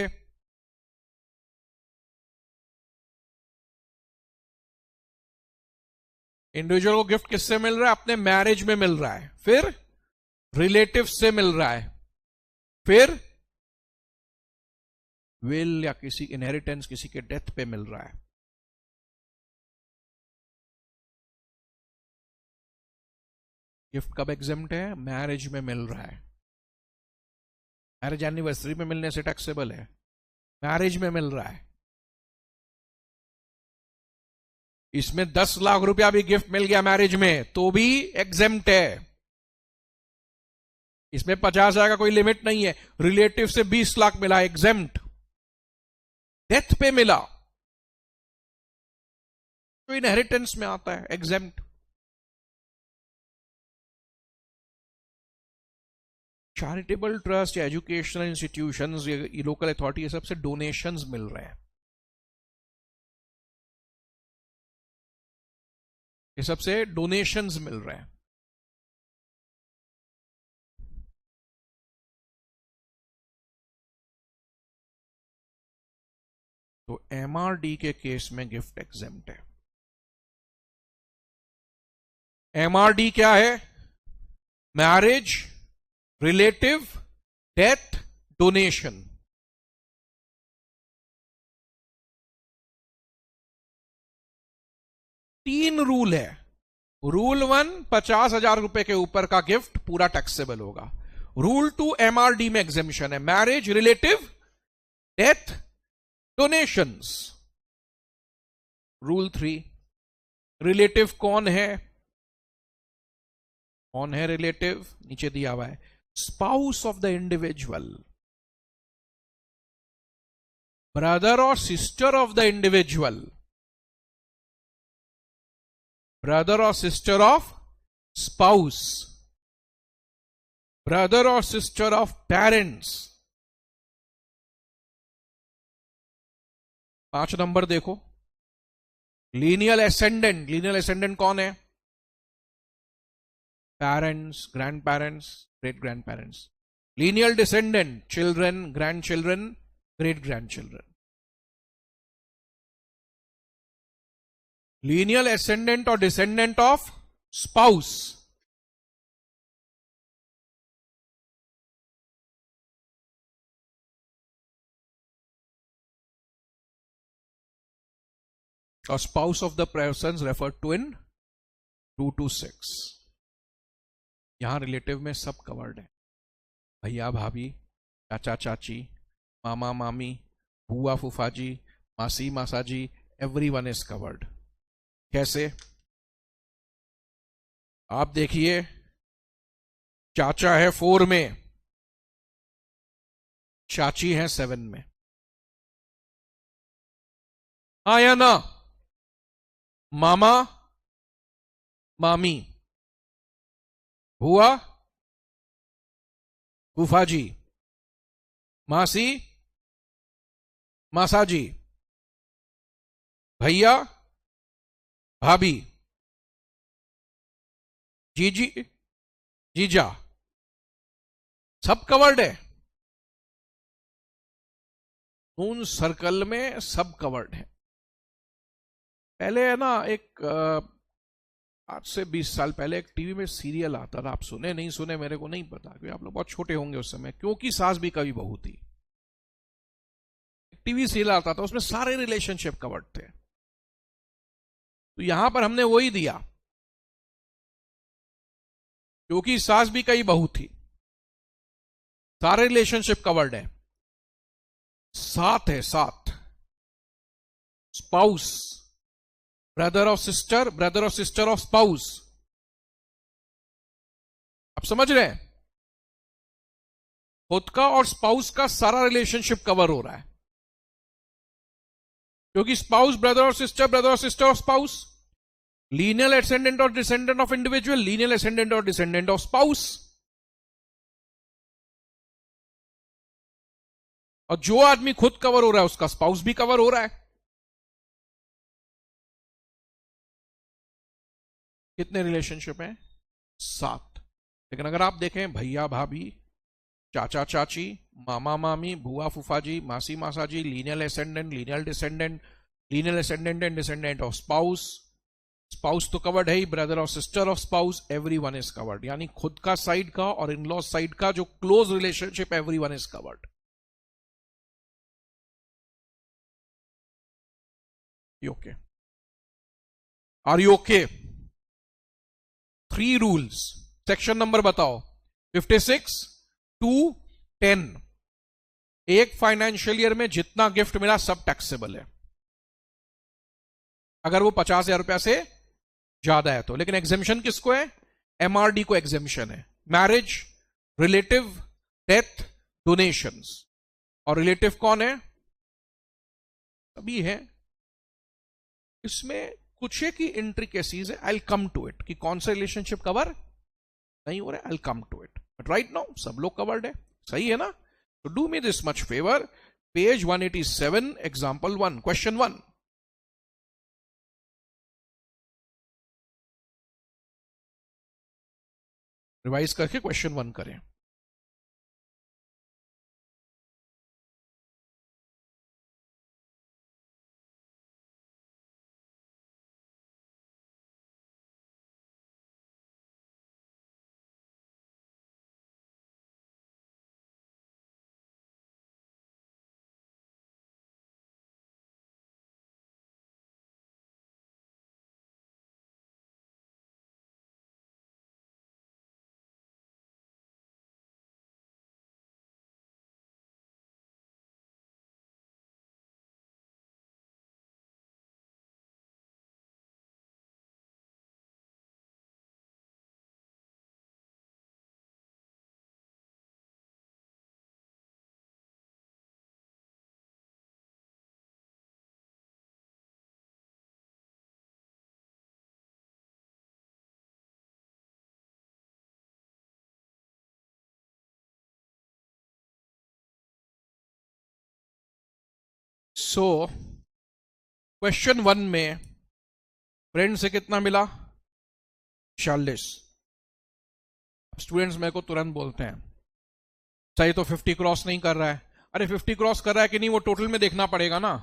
इंडिविजुअल को गिफ्ट किससे मिल रहा है? अपने मैरिज में मिल रहा है, फिर रिलेटिव से मिल रहा है, फिर विल या किसी इनहेरिटेंस, किसी के डेथ पे मिल रहा है। गिफ्ट कब एग्जेम्प्ट है? मैरिज में मिल रहा है। मैरिज एनिवर्सरी में मिलने से टैक्सेबल है, मैरिज में मिल रहा है। इसमें 10 लाख रुपया भी गिफ्ट मिल गया मैरिज में तो भी एग्जेम्प्ट है। इसमें 50,000 का कोई लिमिट नहीं है। रिलेटिव से 20 लाख मिला, एग्जेम्प्ट। डेथ पे मिला तो इनहेरिटेंस में आता है, एग्जेम्प्ट। चैरिटेबल ट्रस्ट या एजुकेशनल इंस्टीट्यूशंस, ये लोकल अथॉरिटी, ये सबसे डोनेशंस मिल रहे हैं, ये सबसे डोनेशंस मिल रहे हैं। तो एमआरडी के केस में गिफ्ट एग्जेम्प्ट है। एमआरडी क्या है? Marriage, relative, death, donation. तीन रूल है। रूल 1, 50,000 रुपए के ऊपर का गिफ्ट पूरा टैक्सेबल होगा। रूल 2, एमआरडी में एग्जेम्पशन है, marriage, relative, death, donations. Rule 3, relative कौन है? कौन है रिलेटिव? नीचे दिया हुआ है, spouse of the individual, brother और sister of the individual, brother और सिस्टर ऑफ स्पाउस, ब्रदर और सिस्टर ऑफ पेरेंट्स। 5 नंबर देखो, लीनियल एसेंडेंट। लीनियल एसेंडेंट कौन है? Parents, grandparents, great grandparents. Lineal descendant, children, grandchildren, great grandchildren. Lineal ascendant और descendant of spouse, और spouse of the person refer to in 226। यहां relative में सब covered है, भैया भाभी, चाचा चाची, मामा मामी, बुआ फूफाजी, मासी मासाजी, एवरीवन इज कवर्ड। कैसे? आप देखिए, चाचा है 4 में, चाची है 7 में, हाँ या ना? मामा, मामी, बुआ, फूफाजी, मासी, मासाजी, भैया, भाभी, जीजी, जीजा, सब कवर्ड है। उन सर्कल में सब कवर्ड है। पहले है ना, एक आज से 20 साल पहले एक टीवी में सीरियल आता था, आप सुने नहीं सुने मेरे को नहीं पता, क्योंकि आप लोग बहुत छोटे होंगे उस समय, क्योंकि सास भी कभी बहू थी। टीवी सीरियल आता था, उसमें सारे रिलेशनशिप कवर्ड थे। तो यहां पर हमने वही दिया, क्योंकि सास भी कई बहू थी, सारे रिलेशनशिप कवर्ड है। 7 है, 7। स्पाउस, ब्रदर और सिस्टर, ब्रदर और सिस्टर ऑफ स्पाउस। आप समझ रहे हैं? खुद का और स्पाउस का सारा रिलेशनशिप कवर हो रहा है, क्योंकि स्पाउस ब्रदर और sister of spouse, lineal ascendant और descendant of individual, lineal ascendant और डिसेंडेंट ऑफ स्पाउस। और जो आदमी खुद कवर हो रहा है उसका स्पाउस भी कवर हो रहा है। कितने रिलेशनशिप हैं? 7। लेकिन अगर आप देखें भैया भाभी, चाचा चाची, मामा मामी, बुआ फूफाजी, मासी मासाजी, lineal ascendant, lineal descendant, lineal ascendant and descendant of spouse, spouse तो कवर्ड है ही, ब्रदर और sister of spouse, everyone is covered. यानी खुद का साइड का और इन लॉ साइड का जो close relationship, everyone is covered. Okay? Are you okay? 3 rules. Section number बताओ। 56 टू 10। एक फाइनेंशियल ईयर में जितना गिफ्ट मिला सब टैक्सेबल है, अगर वो 50,000 रुपया से ज्यादा है तो। लेकिन एग्जेम्पशन किसको है? एमआरडी को एग्जेम्पशन है। Marriage, relative, death, donations. और रिलेटिव कौन है? सभी है। इसमें कुछ एक ही इंट्रिकेसीज है, I will come to it, कि कौन सा रिलेशनशिप कवर नहीं हो रहा है। I will come to it, but right now सब लोग कवर्ड है। सही है ना? तो do me this much favour, page 187, example 1, question 1। Revise करके क्वेश्चन 1 करें। सो क्वेश्चन 1 में फ्रेंड से कितना मिला? 46। स्टूडेंट्स मेरे को तुरंत बोलते हैं सही तो 50 क्रॉस नहीं कर रहा है। अरे 50 क्रॉस कर रहा है कि नहीं वो टोटल में देखना पड़ेगा ना।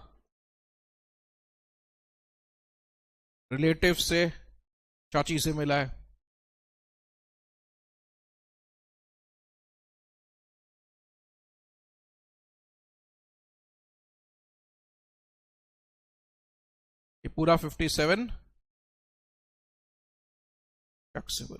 रिलेटिव से, चाची से मिला है, ये पूरा 57 टैक्सेबल।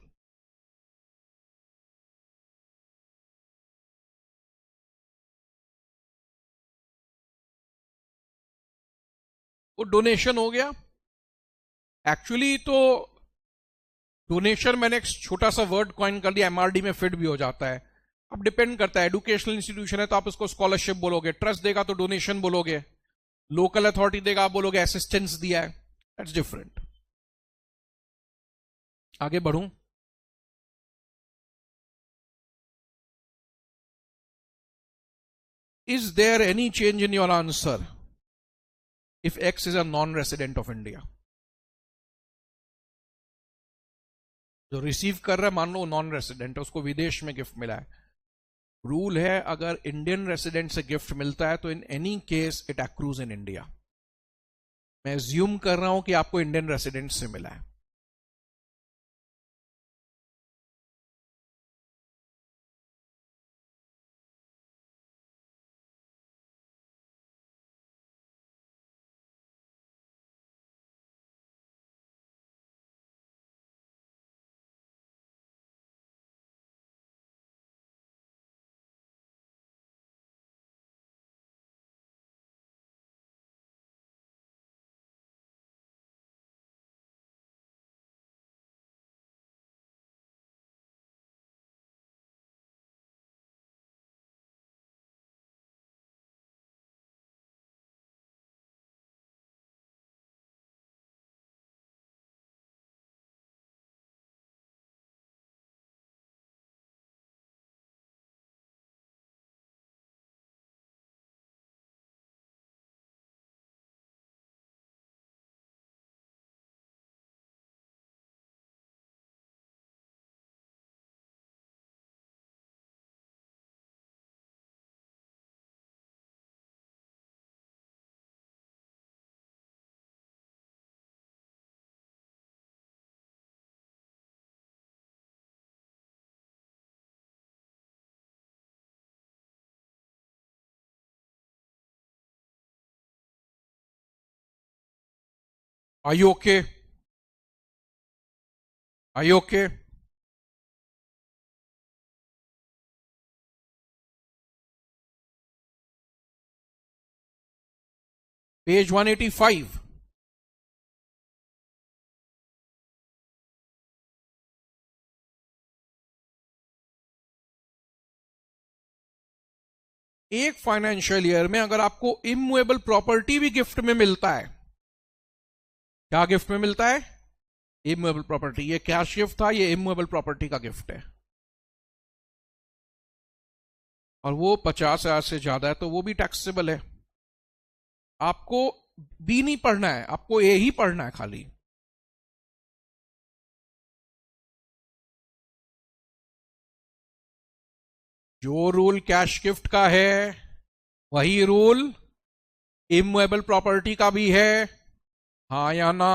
वो डोनेशन हो गया। एक्चुअली तो डोनेशन मैंने एक छोटा सा वर्ड कॉइन कर दिया, एमआरडी में फिट भी हो जाता है। अब डिपेंड करता है, एजुकेशनल इंस्टीट्यूशन है तो आप उसको स्कॉलरशिप बोलोगे, ट्रस्ट देगा तो डोनेशन बोलोगे, लोकल अथॉरिटी देगा आप बोलोगे असिस्टेंस दिया है। That's different. आगे बढ़ूं? Is there any change in your answer if X is a non resident of India? जो रिसीव कर रहा है मान लो नॉन रेसिडेंट है, उसको विदेश में गिफ्ट मिला है। रूल है अगर इंडियन रेसिडेंट से गिफ्ट मिलता है तो in any case it accrues in India. मैं एज्यूम कर रहा हूं कि आपको इंडियन रेसिडेंट से मिला है। Are you okay? Are you okay? Page 185. एक फाइनेंशियल ईयर में अगर आपको इमूवेबल प्रॉपर्टी भी गिफ्ट में मिलता है, क्या गिफ्ट में मिलता है? Immovable property. ये कैश गिफ्ट था, ये इमूवेबल प्रॉपर्टी का गिफ्ट है, और वो 50,000 से ज्यादा है तो वो भी टैक्सेबल है। आपको बी नहीं पढ़ना है, आपको ए ही पढ़ना है खाली। जो रूल कैश गिफ्ट का है वही रूल इमूवेबल प्रॉपर्टी का भी है, हाँ या ना?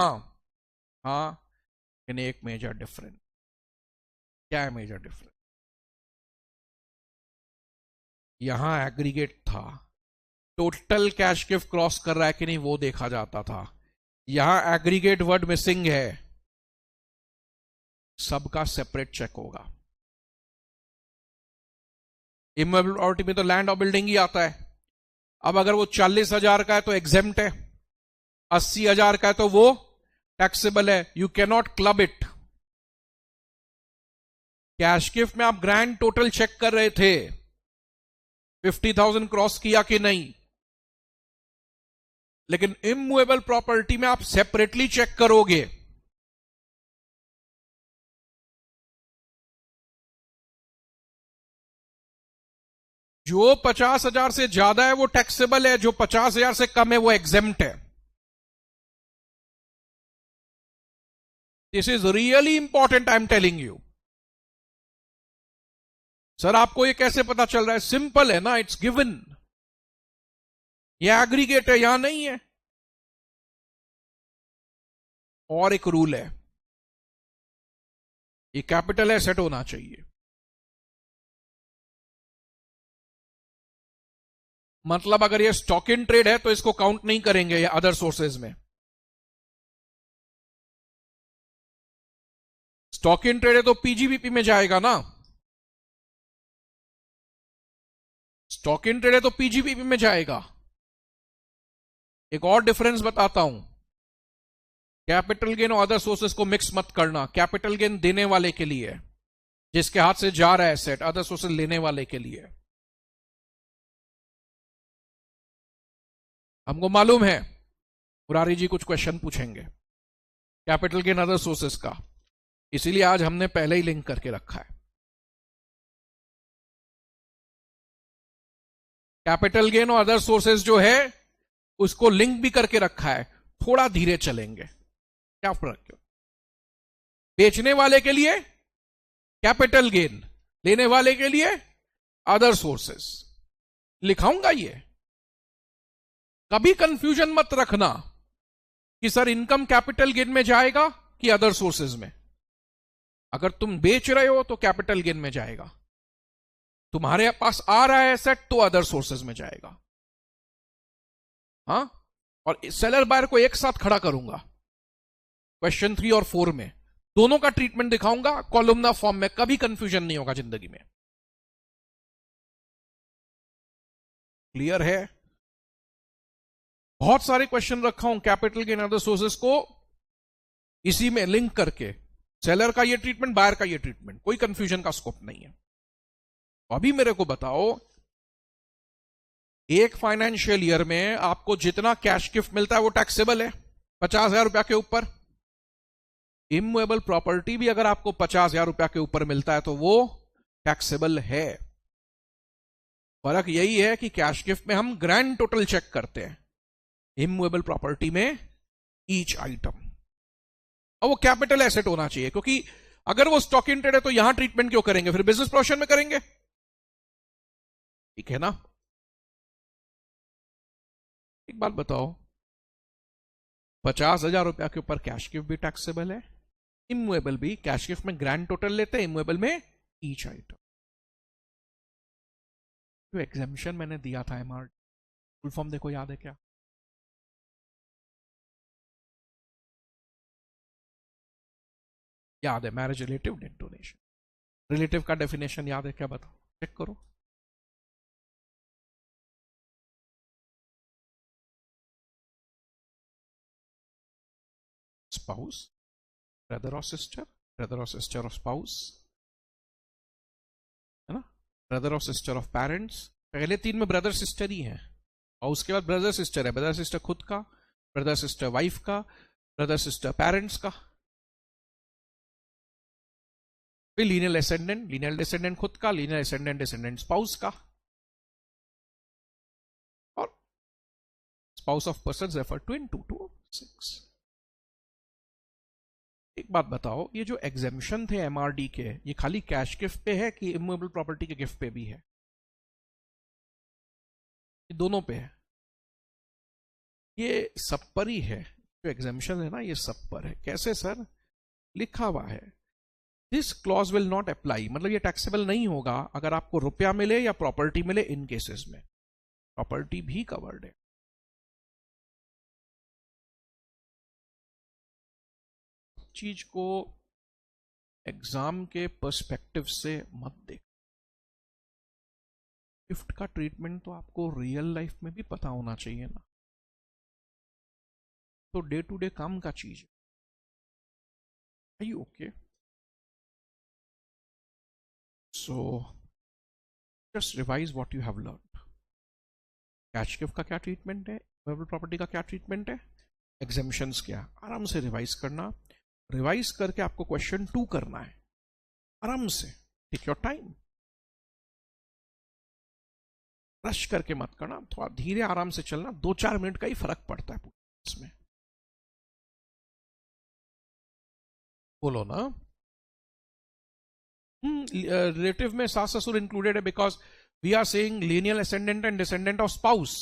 हाँ, लेकिन एक मेजर डिफरेंस। क्या है मेजर डिफरेंस? यहां एग्रीगेट था, टोटल कैश गिफ्ट क्रॉस कर रहा है कि नहीं वो देखा जाता था। यहां एग्रीगेट वर्ड मिसिंग है, सबका सेपरेट चेक होगा। इमूवेबल प्रॉपर्टी में तो लैंड और बिल्डिंग ही आता है। अब अगर वो 40,000 का है तो एग्जेम्प्ट है, 80,000 का है तो वो टैक्सेबल है। You cannot club it. Cash gift में आप ग्रैंड टोटल चेक कर रहे थे, 50,000 क्रॉस किया कि नहीं, लेकिन इमूवेबल प्रॉपर्टी में आप सेपरेटली चेक करोगे। जो 50,000 से ज्यादा है वो टैक्सेबल है, जो 50,000 से कम है वो एग्जेम्प्ट है। This is really important, I am telling you. Sir आपको ये कैसे पता चल रहा है? सिंपल है ना, इट्स गिवन। ये एग्रीगेट है, यहां नहीं है। और एक रूल है, ये कैपिटल एसेट होना चाहिए। मतलब अगर ये स्टॉक इन ट्रेड है तो इसको काउंट नहीं करेंगे ये अदर सोर्सेज में। स्टॉक इन ट्रेड है तो पीजीबीपी में जाएगा ना। स्टॉक इन ट्रेड है तो पीजीबीपी में जाएगा। एक और डिफरेंस बताता हूं, कैपिटल गेन और अदर सोर्सेज को मिक्स मत करना। कैपिटल गेन देने वाले के लिए, जिसके हाथ से जा रहा है एसेट, अदर सोर्सेज लेने वाले के लिए। हमको मालूम है मुरारी जी कुछ क्वेश्चन पूछेंगे कैपिटल गेन अदर सोर्सेज का, इसीलिए आज हमने पहले ही लिंक करके रखा है। कैपिटल गेन और अदर सोर्सेज जो है उसको लिंक भी करके रखा है। थोड़ा धीरे चलेंगे, क्या फर्क क्यों? बेचने वाले के लिए कैपिटल गेन, लेने वाले के लिए अदर सोर्सेज। लिखाऊंगा ये, कभी कंफ्यूजन मत रखना कि सर इनकम कैपिटल गेन में जाएगा कि अदर सोर्सेज में। अगर तुम बेच रहे हो तो कैपिटल गेन में जाएगा, तुम्हारे पास आ रहा है एसेट तो अदर सोर्सेज में जाएगा। हाँ, और सेलर बायर को एक साथ खड़ा करूंगा क्वेश्चन 3 और 4 में, दोनों का ट्रीटमेंट दिखाऊंगा कॉलमनार फॉर्म में, कभी कंफ्यूजन नहीं होगा जिंदगी में। क्लियर है? बहुत सारे क्वेश्चन रखा हूं कैपिटल गेन अदर सोर्सेज को इसी में लिंक करके, सेलर का ये ट्रीटमेंट, बायर का ये ट्रीटमेंट, कोई कंफ्यूजन का स्कोप नहीं है। अभी मेरे को बताओ, एक फाइनेंशियल ईयर में आपको जितना कैश गिफ्ट मिलता है वो टैक्सेबल है 50,000 रुपया के ऊपर। इमूवेबल प्रॉपर्टी भी अगर आपको 50,000 रुपया के ऊपर मिलता है तो वो टैक्सेबल है। फर्क यही है कि कैश गिफ्ट में हम ग्रैंड टोटल चेक करते हैं, इमूवेबल प्रॉपर्टी में ईच आइटम। और वो कैपिटल एसेट होना चाहिए, क्योंकि अगर वो स्टॉक इन ट्रेड है तो यहां ट्रीटमेंट क्यों करेंगे, फिर बिजनेस प्रोपोर्शन में करेंगे। ठीक है ना? एक बात बताओ, 50,000 रुपया के ऊपर कैश गिफ्ट भी टैक्सेबल है, इमूवेबल भी। कैश गिफ्ट में ग्रैंड टोटल लेते हैं, इमूवेबल में ईच आइटम। जो एग्जामिशन मैंने दिया था एमआर, फुल फॉर्म देखो, याद है क्या? याद है, marriage relative net donation. Relative का डेफिनेशन याद है क्या, बताओ, चेक करो। स्पाउस, ब्रदर और सिस्टर, ब्रदर और सिस्टर ऑफ स्पाउस, है ना, ब्रदर और सिस्टर ऑफ पेरेंट्स। पहले तीन में ब्रदर सिस्टर ही है, और उसके बाद ब्रदर सिस्टर है, ब्रदर सिस्टर खुद का, ब्रदर सिस्टर वाइफ का, ब्रदर सिस्टर पेरेंट्स का। फिर लीनियल डिसेंडेंट, लीनियल डिसेंडेंट खुद का, लीनियल डिसेंडेंट डिसेंडेंट स्पाउस का, और spouse of person refer to in 226। एक बात बताओ, ये जो एग्जेम्पशन थे एमआरडी के, ये खाली कैश गिफ्ट पे है कि इमूवेबल प्रॉपर्टी के गिफ्ट पे भी है? ये दोनों पे है। ये सब पर ही है, जो एग्जेम्पशन है ना, ये सब पर है। कैसे सर? लिखा हुआ है, this clause will not apply, मतलब ये टैक्सेबल नहीं होगा अगर आपको रुपया मिले या प्रॉपर्टी मिले। इन केसेस में प्रॉपर्टी भी कवर्ड है। चीज को एग्जाम के पर्सपेक्टिव से मत देख। गिफ्ट का ट्रीटमेंट तो आपको रियल लाइफ में भी पता होना चाहिए ना, तो डे टू डे काम का चीज है। Are you okay? So just revise what you have learned. Cash gift का क्या ट्रीटमेंट है, मूवेबल प्रॉपर्टी का क्या ट्रीटमेंट है, एग्जेम्पशंस क्या, आराम से रिवाइज करना। रिवाइज करके आपको क्वेश्चन 2 करना है, आराम से, टेक योर टाइम, रश करके मत करना, थोड़ा धीरे आराम से चलना। 2-4 मिनट का ही फर्क पड़ता है इसमें। बोलो ना। रिलेटिव में सास ससुर इंक्लूडेड है, because we are saying lineal ascendant and descendant of spouse.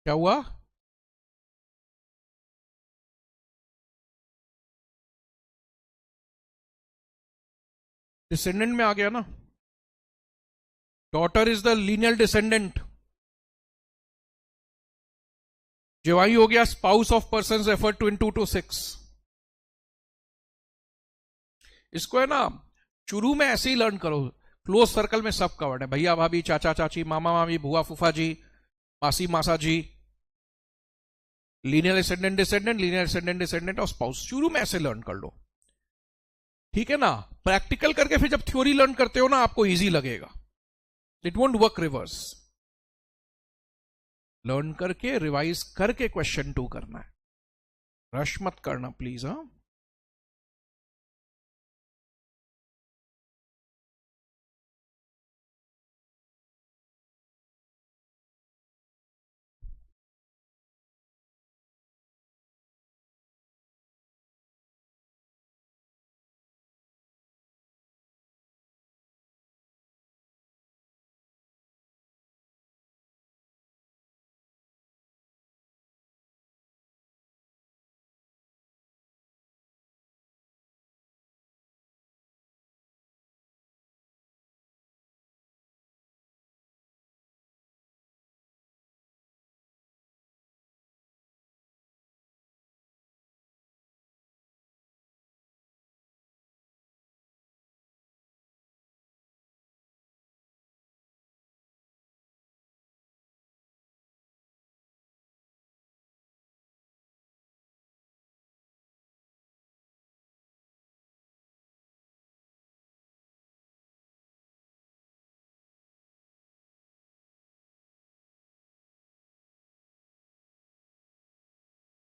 क्या हुआ? डिसेंडेंट में आ गया ना, daughter is the lineal descendant. जेवाई हो गया spouse of person refer to in 226। इसको है ना, शुरू में ऐसे ही लर्न करो, क्लोज सर्कल में सब कवर्ड है, भैया भाभी, चाचा चाची, मामा मामी, बुआ फूफा जी, मासी मासा जी, linear descendant descendant, linear descendant descendant और स्पाउस। शुरू में ऐसे लर्न कर लो, ठीक है ना। प्रैक्टिकल करके फिर जब थ्योरी लर्न करते हो ना, आपको इजी लगेगा, it won't work reverse. Learn करके रिवाइज करके क्वेश्चन 2 करना है, रश मत करना प्लीज। हाँ,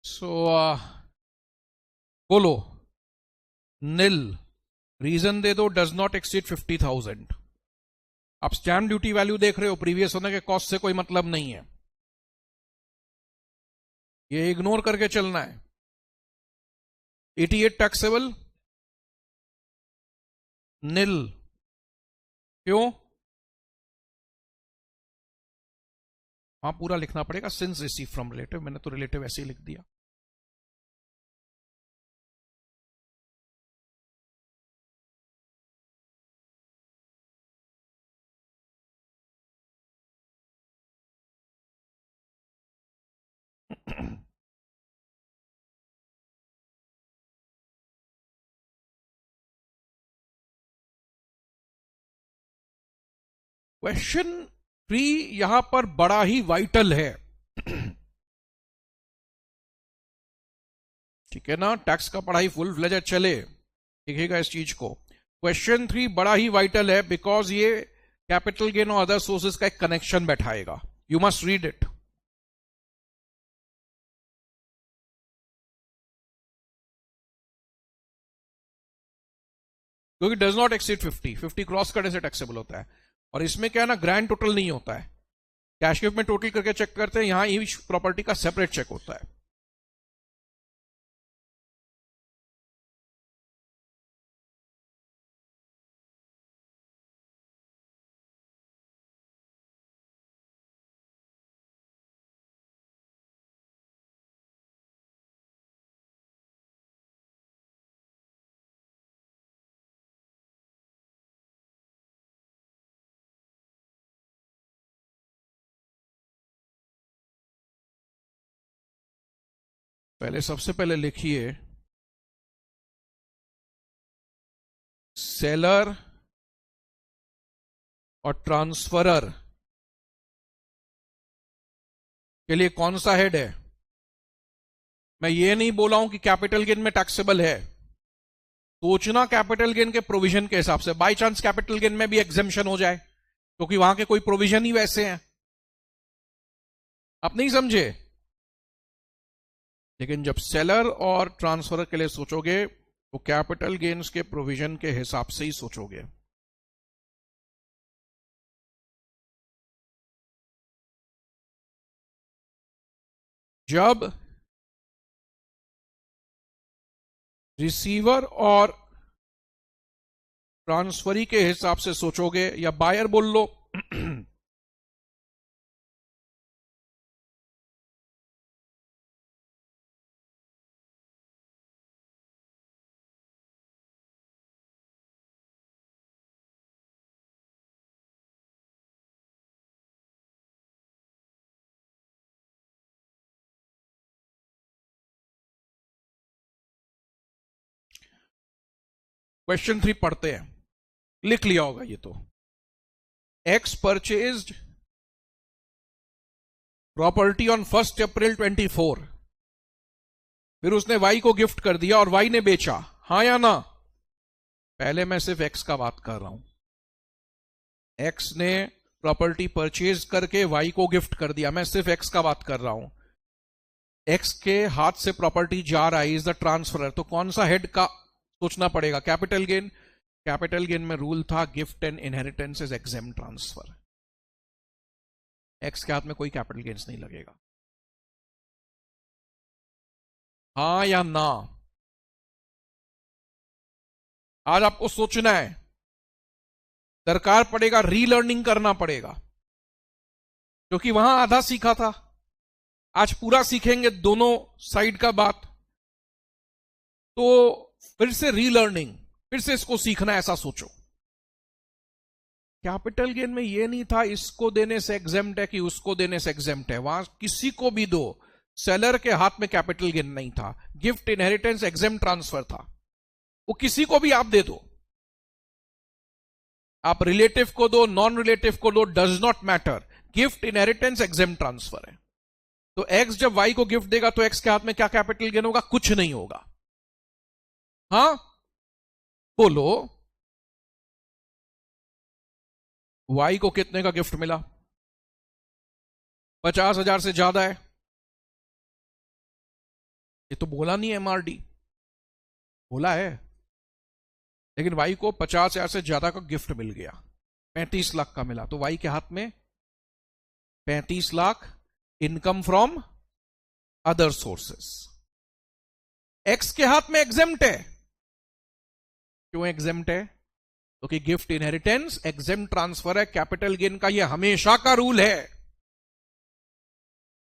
सो बोलो नील, रीजन दे दो, डज नॉट एक्सीड 50,000। आप स्टैम्प ड्यूटी वैल्यू देख रहे हो, प्रीवियस होने के कॉस्ट से कोई मतलब नहीं है, ये इग्नोर करके चलना है। 88 टैक्सेबल, नील, क्यों? वहां पूरा लिखना पड़ेगा, सिंस रिसीव फ्रॉम रिलेटिव, मैंने तो रिलेटिव ऐसे ही लिख दिया। क्वेश्चन 3 यहां पर बड़ा ही वाइटल है। ठीक है ना, टैक्स का पढ़ाई फुल फ्लेजेड चले, देखिएगा इस चीज को। क्वेश्चन 3 बड़ा ही वाइटल है, बिकॉज ये कैपिटल गेन और अदर सोर्सेज का एक कनेक्शन बैठाएगा। You must read it. क्योंकि डज नॉट एक्सीड 50 क्रॉस करने से टैक्सेबल होता है। और इसमें क्या है ना, ग्रैंड टोटल नहीं होता है, कैश गिफ्ट में टोटल करके चेक करते हैं, यहां ईच प्रॉपर्टी का सेपरेट चेक होता है। पहले सबसे पहले लिखिए सेलर और ट्रांसफरर के लिए कौन सा हेड है। मैं ये नहीं बोला हूं कि कैपिटल गेन में टैक्सेबल है, सोचना कैपिटल गेन के प्रोविजन के हिसाब से। बाय चांस कैपिटल गेन में भी एग्जेम्पशन हो जाए, क्योंकि वहां के कोई प्रोविजन ही वैसे हैं, आप नहीं समझे। लेकिन जब सेलर और ट्रांसफरर के लिए सोचोगे तो कैपिटल गेन्स के प्रोविजन के हिसाब से ही सोचोगे। जब रिसीवर और ट्रांसफरी के हिसाब से सोचोगे, या बायर बोल लो, क्वेश्चन 3 पढ़ते हैं, लिख लिया होगा ये तो। एक्स परचेज्ड प्रॉपर्टी ऑन 1 अप्रैल 24, फिर उसने वाई को गिफ्ट कर दिया और वाई ने बेचा, हां या ना। पहले मैं सिर्फ एक्स का बात कर रहा हूं। एक्स ने प्रॉपर्टी परचेज करके वाई को गिफ्ट कर दिया, मैं सिर्फ एक्स का बात कर रहा हूं। एक्स के हाथ से प्रॉपर्टी जा रहा है, इज द ट्रांसफरर, तो कौन सा हेड का सोचना पड़ेगा, कैपिटल गेन। कैपिटल गेन में रूल था gift and inheritance is exempt transfer. X के हाथ में कोई कैपिटल गेन्स नहीं लगेगा, हां या ना। आज आपको सोचना है, दरकार पड़ेगा रीलर्निंग करना पड़ेगा, क्योंकि वहां आधा सीखा था, आज पूरा सीखेंगे दोनों साइड का बात। तो फिर से रीलर्निंग, फिर से इसको सीखना, ऐसा सोचो। कैपिटल गेन में ये नहीं था इसको देने से एग्जेम्प्ट है कि उसको देने से एग्जेम्प्ट है, वहां किसी को भी दो, सेलर के हाथ में कैपिटल गेन नहीं था, गिफ्ट इनहेरिटेंस एग्जेम्प्ट ट्रांसफर था, वो किसी को भी आप दे दो, आप रिलेटिव को दो, नॉन रिलेटिव को दो, does not matter, gift inheritance exempt transfer है। तो एक्स जब वाई को गिफ्ट देगा तो एक्स के हाथ में क्या कैपिटल गेन होगा, कुछ नहीं होगा। हां बोलो, वाई को कितने का गिफ्ट मिला, 50,000 से ज्यादा है, ये तो बोला नहीं एमआरडी, बोला है, लेकिन वाई को 50,000 से ज्यादा का गिफ्ट मिल गया, 35 लाख का मिला, तो वाई के हाथ में 35 lakh income from other sources. X के हाथ में एग्जेम्प्ट है, क्यों एग्जेम्प्ट है, क्योंकि गिफ्ट इनहेरिटेंस एग्जेम्प्ट ट्रांसफर है, कैपिटल गेन का ये हमेशा का रूल है।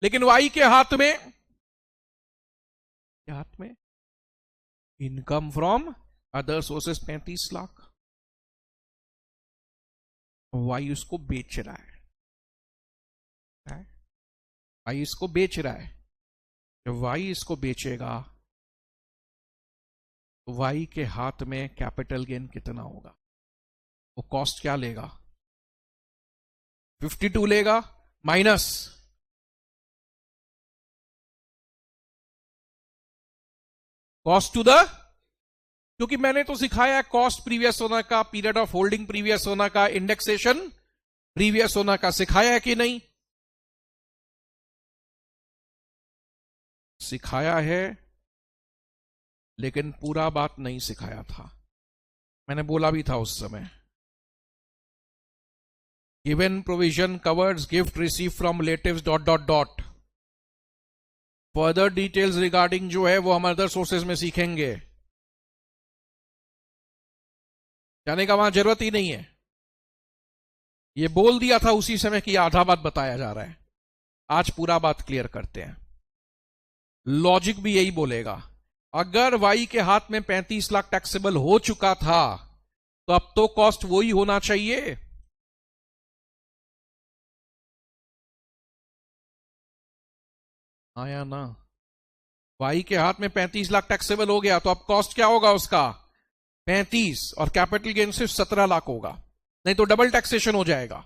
लेकिन वाई के हाथ में income from other sources 35 lakh. Y उसको बेच रहा है, वाई इसको बेच रहा है। जब वाई इसको बेचेगा तो वाई के हाथ में कैपिटल गेन कितना होगा? वो कॉस्ट क्या लेगा? 52 लेगा माइनस कॉस्ट टू द, क्योंकि मैंने तो सिखाया है कॉस्ट प्रीवियस होना का, पीरियड ऑफ होल्डिंग प्रीवियस होना का, इंडेक्सेशन प्रीवियस होना का, सिखाया है कि नहीं? सिखाया है, लेकिन पूरा बात नहीं सिखाया था। मैंने बोला भी था उस समय, given provision covers gift receive from relatives dot dot dot. Further details regarding जो है वो हम अदर सोर्सेज में सीखेंगे, जाने का वहां जरूरत ही नहीं है। ये बोल दिया था उसी समय कि आधा बात बताया जा रहा है, आज पूरा बात क्लियर करते हैं। लॉजिक भी यही बोलेगा, अगर वाई के हाथ में 35 लाख टैक्सेबल हो चुका था तो अब तो कॉस्ट वही होना चाहिए। आया ना? वाई के हाथ में 35 लाख टैक्सेबल हो गया तो अब कॉस्ट क्या होगा उसका? 35, और कैपिटल गेन सिर्फ 17 लाख होगा, नहीं तो डबल टैक्सेशन हो जाएगा।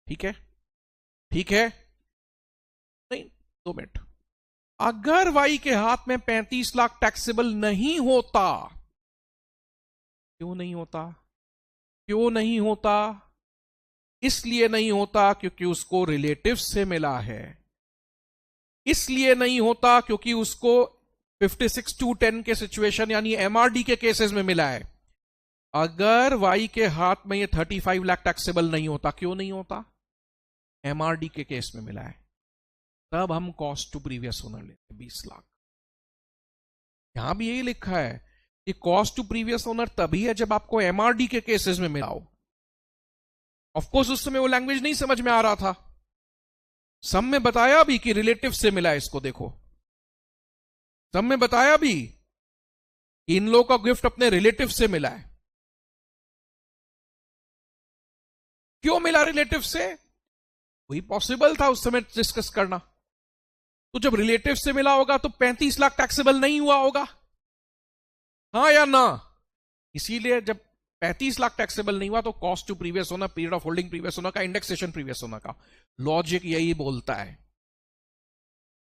ठीक है, ठीक है, नहीं 2 मिनट। अगर वाई के हाथ में 35 लाख टैक्सेबल नहीं होता, क्यों नहीं होता? क्यों नहीं होता? इसलिए नहीं होता क्योंकि उसको रिलेटिव से मिला है। इसलिए नहीं होता क्योंकि उसको 56(2)(10 के सिचुएशन यानी एमआरडी के केसेस में मिला है। अगर वाई के हाथ में ये 35 लाख टैक्सेबल नहीं होता, क्यों नहीं होता? एमआरडी के केस में मिला है, तब हम कॉस्ट टू प्रीवियस ओनर लेते 20 लाख। यहां भी यही लिखा है कि कॉस्ट टू प्रीवियस ओनर तभी है जब आपको एमआरडी के केसेस में मिला हो। ऑफ कोर्स उस समय वो लैंग्वेज नहीं समझ में आ रहा था, सब में बताया भी कि रिलेटिव से मिला है। इसको देखो, सब में बताया भी कि इन लोगों का गिफ्ट अपने रिलेटिव से मिला है। क्यों मिला रिलेटिव से? वही पॉसिबल था उस समय डिस्कस करना। तो जब रिलेटिव से मिला होगा तो 35 लाख टैक्सेबल नहीं हुआ होगा, हाँ या ना? इसीलिए जब 35 लाख टैक्सेबल नहीं हुआ तो कॉस्ट टू प्रीवियस होना, पीरियड ऑफ होल्डिंग प्रीवियस होना का, इंडेक्सेशन प्रीवियस होना का। लॉजिक यही बोलता है,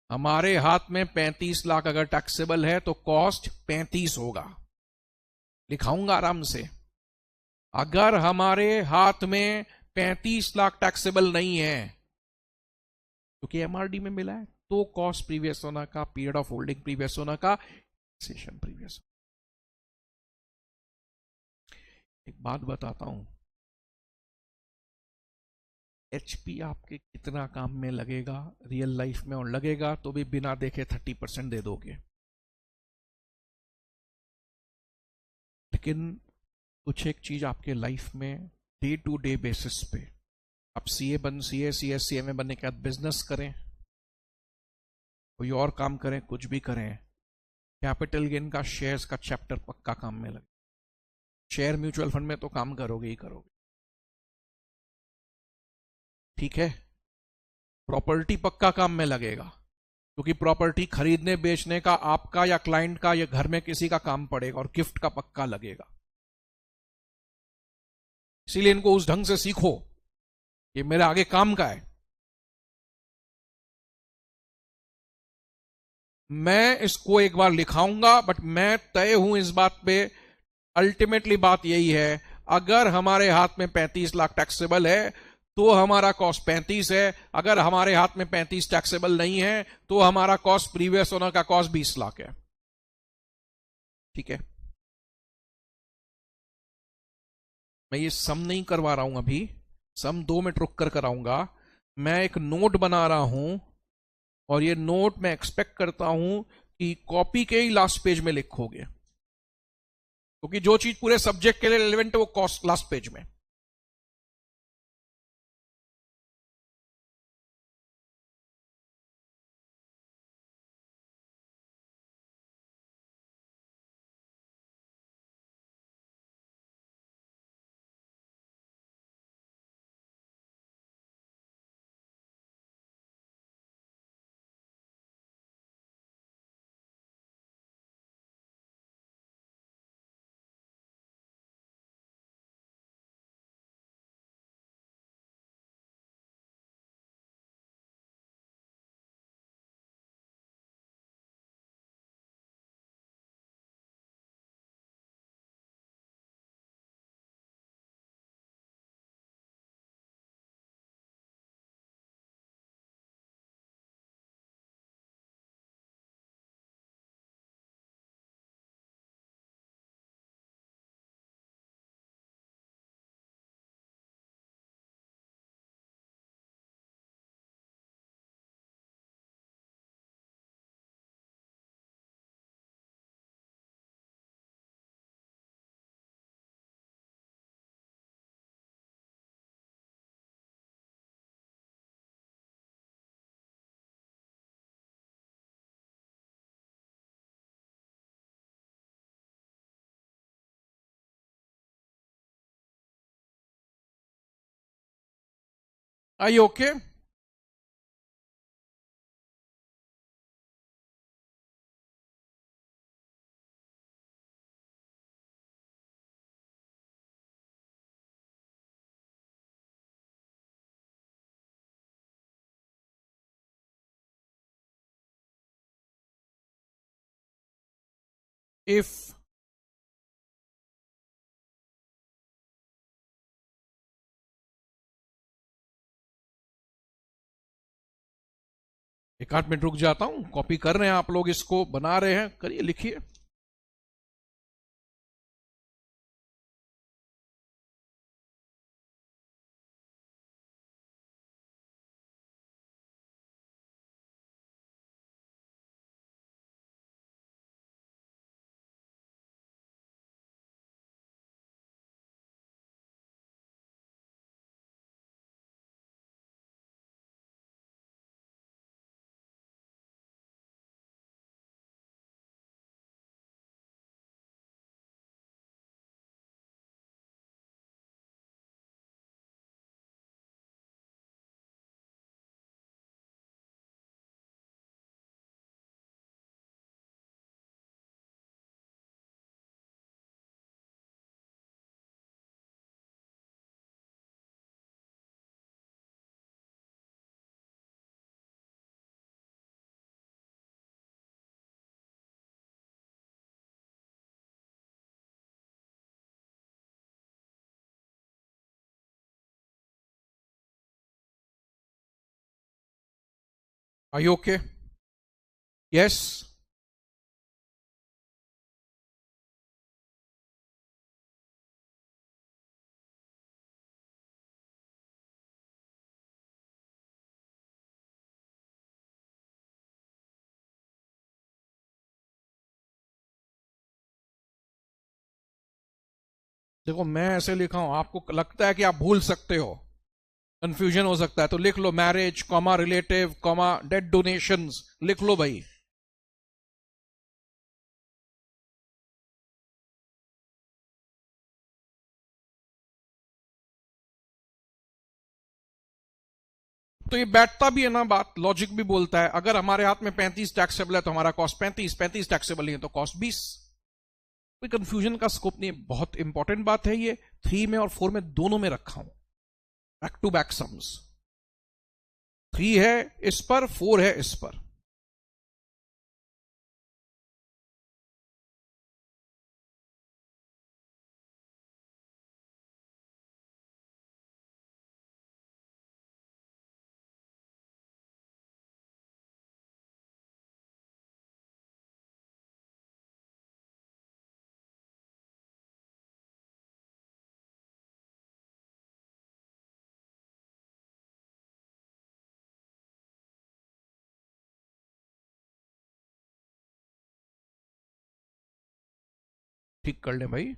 हमारे हाथ में 35 लाख अगर टैक्सेबल है तो कॉस्ट 35 होगा। लिखाऊंगा आराम से, अगर हमारे हाथ में 35 लाख टैक्सेबल नहीं है क्योंकि एमआरडी में मिला है, तो कॉस्ट प्रीवियस होना का, पीरियड ऑफ होल्डिंग प्रीवियस होना का, सेशन प्रीवियस। एक बात बताता हूं, एचपी आपके कितना काम में लगेगा रियल लाइफ में, और लगेगा तो भी बिना देखे 30% दे दोगे, लेकिन कुछ एक चीज आपके लाइफ में डे टू डे बेसिस पे, आप सीए सीएससीए में बनने के बाद बिजनेस करें, कोई और काम करें, कुछ भी करें, कैपिटल गेन का, शेयर्स का चैप्टर पक्का काम में लगे। शेयर म्यूचुअल फंड में तो काम करोगे ही करोगे, ठीक है? प्रॉपर्टी पक्का काम में लगेगा, क्योंकि प्रॉपर्टी खरीदने बेचने का आपका या क्लाइंट का या घर में किसी का काम पड़ेगा, और गिफ्ट का पक्का लगेगा। इसीलिए इनको उस ढंग से सीखो, ये मेरे आगे काम का है। मैं इसको एक बार लिखाऊंगा, बट मैं तय हूं इस बात पे, अल्टीमेटली बात यही है, अगर हमारे हाथ में 35 लाख टैक्सेबल है तो हमारा कॉस्ट 35 है, अगर हमारे हाथ में 35 टैक्सेबल नहीं है तो हमारा कॉस्ट प्रीवियस ओनर का कॉस्ट 20 लाख है। ठीक है, मैं ये सम नहीं करवा रहा हूं अभी, सम 2 मिनट रुक कर कराऊंगा। मैं एक नोट बना रहा हूं, और ये नोट मैं एक्सपेक्ट करता हूं कि कॉपी के ही लास्ट पेज में लिखोगे, क्योंकि जो चीज पूरे सब्जेक्ट के लिए रिलेवेंट है वो कॉस्ट लास्ट पेज में। Are you okay? If एक आध मिनट रुक जाता हूं, कॉपी कर रहे हैं आप लोग, इसको बना रहे हैं, करिए, लिखिए। Are you okay? Yes. देखो, मैं ऐसे लिखा हूं, आपको लगता है कि आप भूल सकते हो, कंफ्यूजन हो सकता है, तो लिख लो marriage comma relative comma dead donations, लिख लो भाई। तो ये बैठता भी है ना, बात लॉजिक भी बोलता है। अगर हमारे हाथ में 35 टैक्सेबल है तो हमारा कॉस्ट 35, 35 टैक्सेबल नहीं है तो कॉस्ट 20। कोई कंफ्यूजन का स्कोप नहीं है, बहुत इंपॉर्टेंट बात है ये। 3 में और 4 में दोनों में रखा हूं, बैक टू बैक सम्स। 3 है इस पर, 4 है इस पर। ठीक कर ले भाई।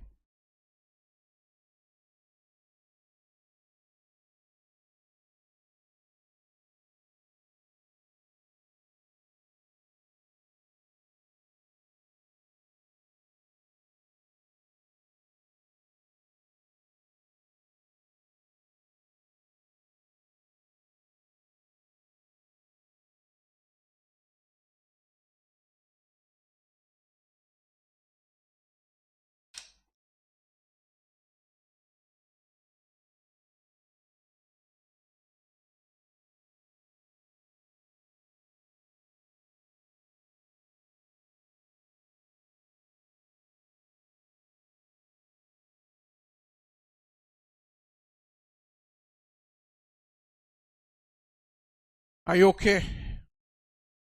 आई ओके?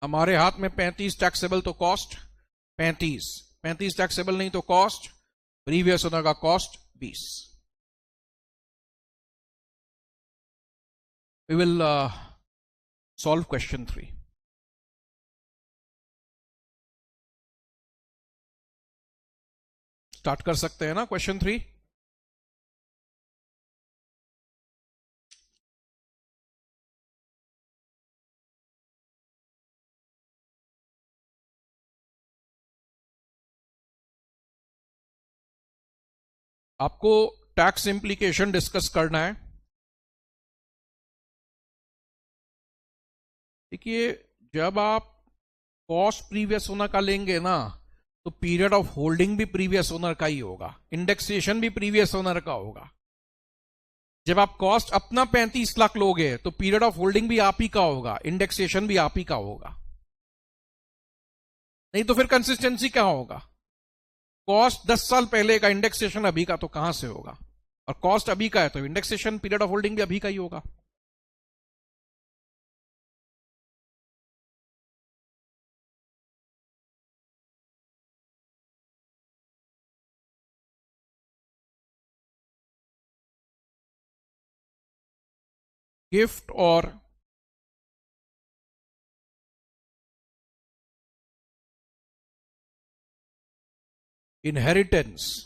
हमारे हाथ में 35 टैक्सेबल तो कॉस्ट 35, 35 टैक्सेबल नहीं तो कॉस्ट, प्रीवियस ओनर का cost 20। We will solve question 3। Start कर सकते हैं ना क्वेश्चन 3? आपको टैक्स इंप्लीकेशन डिस्कस करना है। देखिए, जब आप कॉस्ट प्रीवियस ओनर का लेंगे ना, तो पीरियड ऑफ होल्डिंग भी प्रीवियस ओनर का ही होगा, इंडेक्सेशन भी प्रीवियस ओनर का होगा। जब आप कॉस्ट अपना 35 लाख लोगे तो पीरियड ऑफ होल्डिंग भी आप ही का होगा, इंडेक्सेशन भी आप ही का होगा। नहीं तो फिर कंसिस्टेंसी कहां होगा? कॉस्ट 10 साल पहले का, इंडेक्सेशन अभी का, तो कहां से होगा? और कॉस्ट अभी का है तो इंडेक्सेशन पीरियड ऑफ होल्डिंग भी अभी का ही होगा। गिफ्ट और इनहेरिटेंस,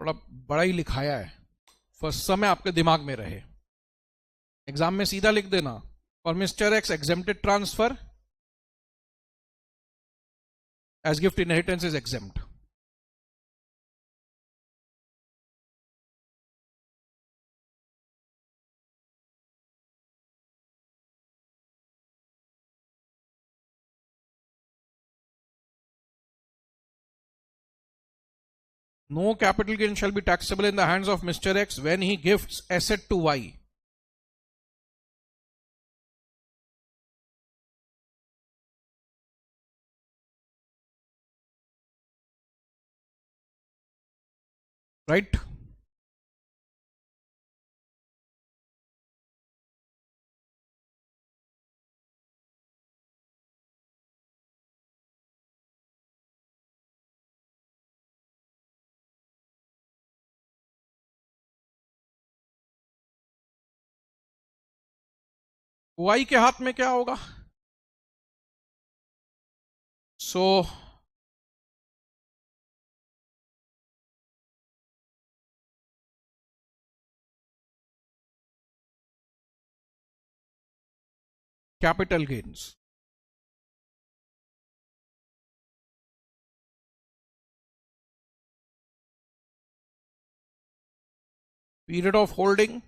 बड़ा बड़ा ही लिखाया है, फर्स्ट समय आपके दिमाग में रहे। एग्जाम में सीधा लिख देना, for mister X exempted transfer as gift inheritance is exempt. No capital gain shall be taxable in the hands of Mr. X when he gifts asset to Y. Right? Y के हाथ में क्या होगा? So capital gains. Period of holding.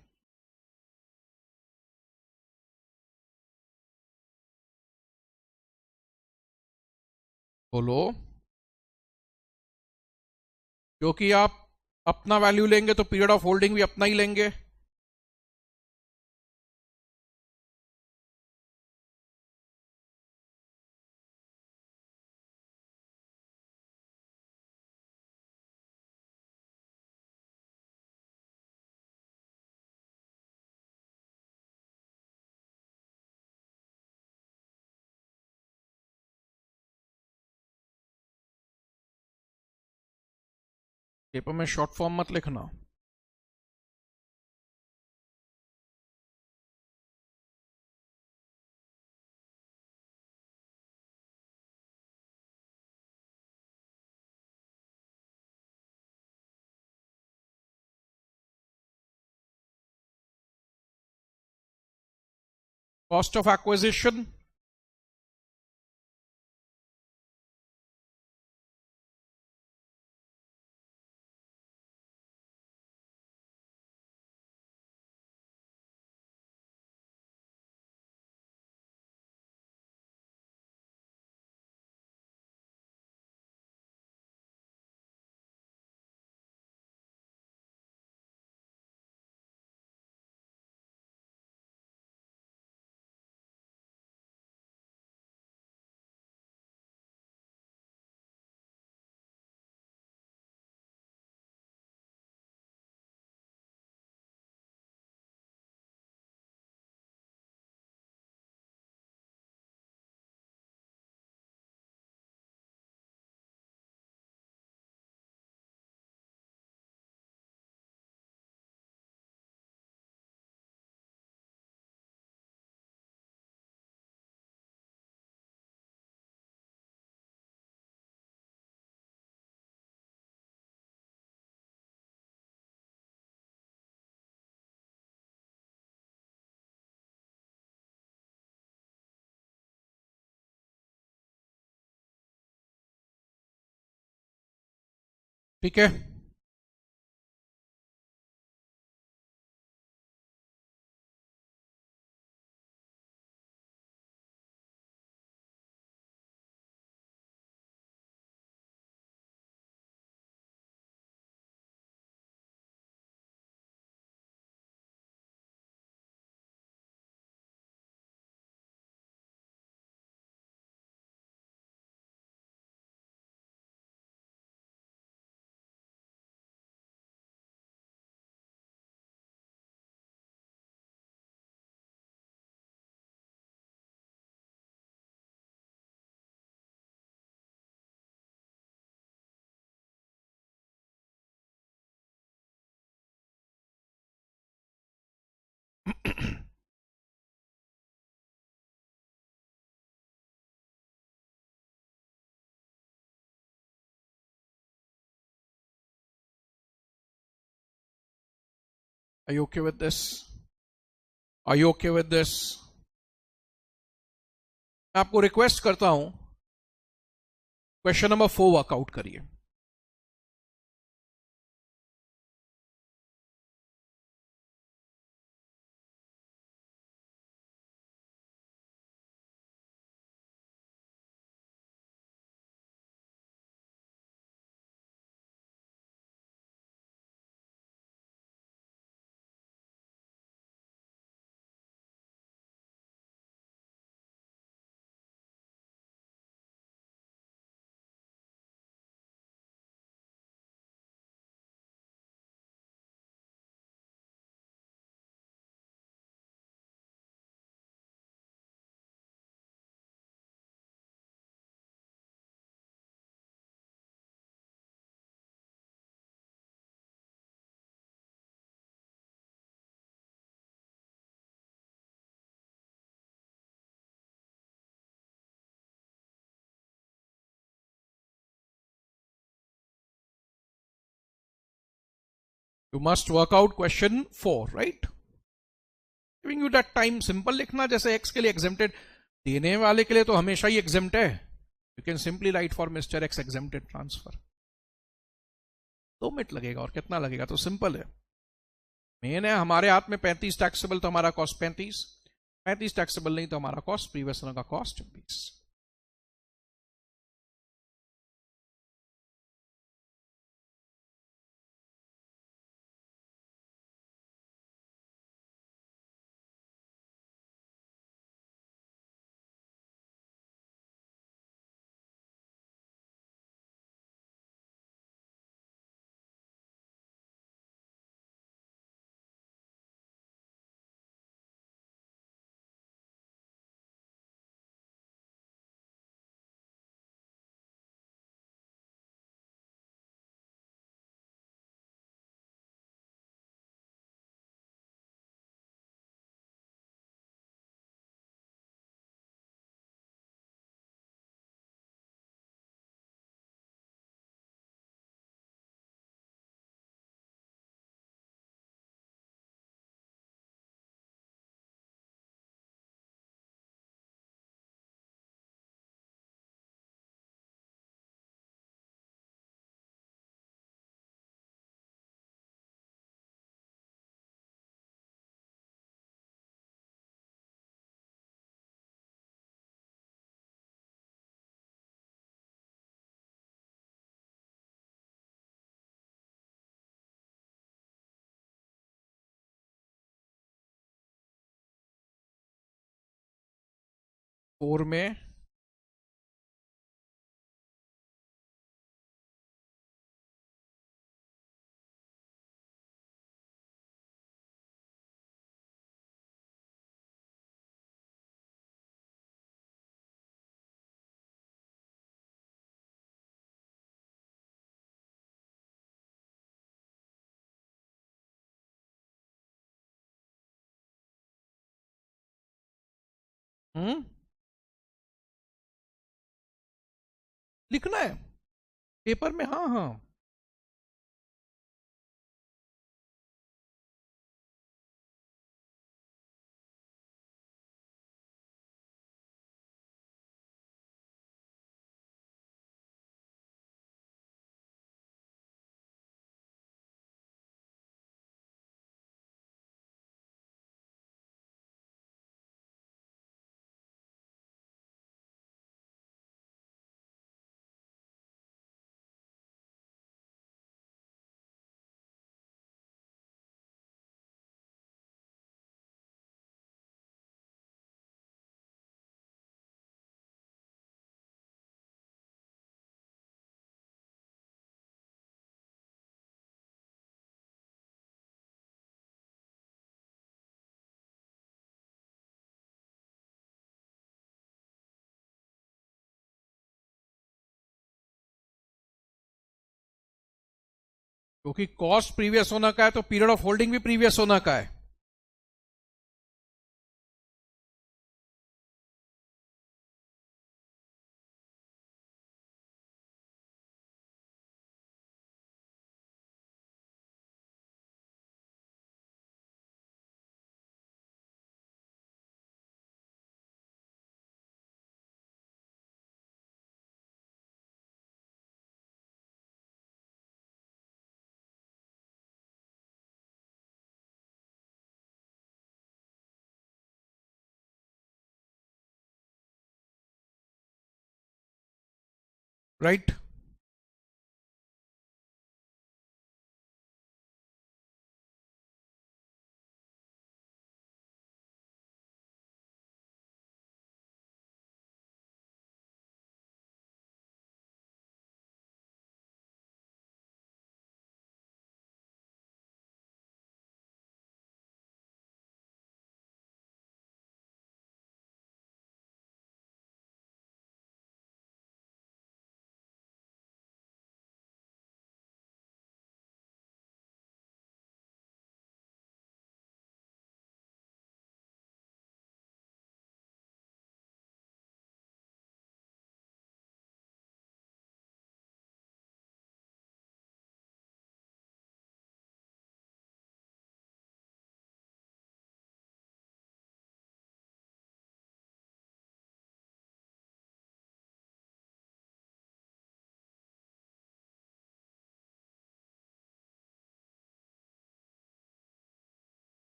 बोलो, क्योंकि आप अपना value लेंगे तो पीरियड ऑफ होल्डिंग भी अपना ही लेंगे। पेपर में शॉर्ट फॉर्म मत लिखना। कॉस्ट ऑफ एक्विजिशन, ठीक है। Are you okay with this? Are you okay with this? मैं आपको रिक्वेस्ट करता हूं, क्वेश्चन नंबर 4 वर्कआउट करिए। You must workout question 4, right? Giving you that time, simple लिखना, जैसे एक्स के लिए एग्जेम्प्टेड, देने वाले के लिए तो हमेशा ही एग्जेम्प्ट है। You can simply write for mister X exempted transfer. 2 minute लगेगा और कितना लगेगा, तो सिंपल है। मेन है हमारे हाथ में 35 टैक्सेबल, तो हमारा कॉस्ट 35 टैक्सेबल नहीं तो हमारा कॉस्ट प्रीवियस का कॉस्ट 20। फोर में लिखना है पेपर में। हाँ हाँ, क्योंकि कॉस्ट प्रीवियस होना का है तो पीरियड ऑफ होल्डिंग भी प्रीवियस होना का है। राइट?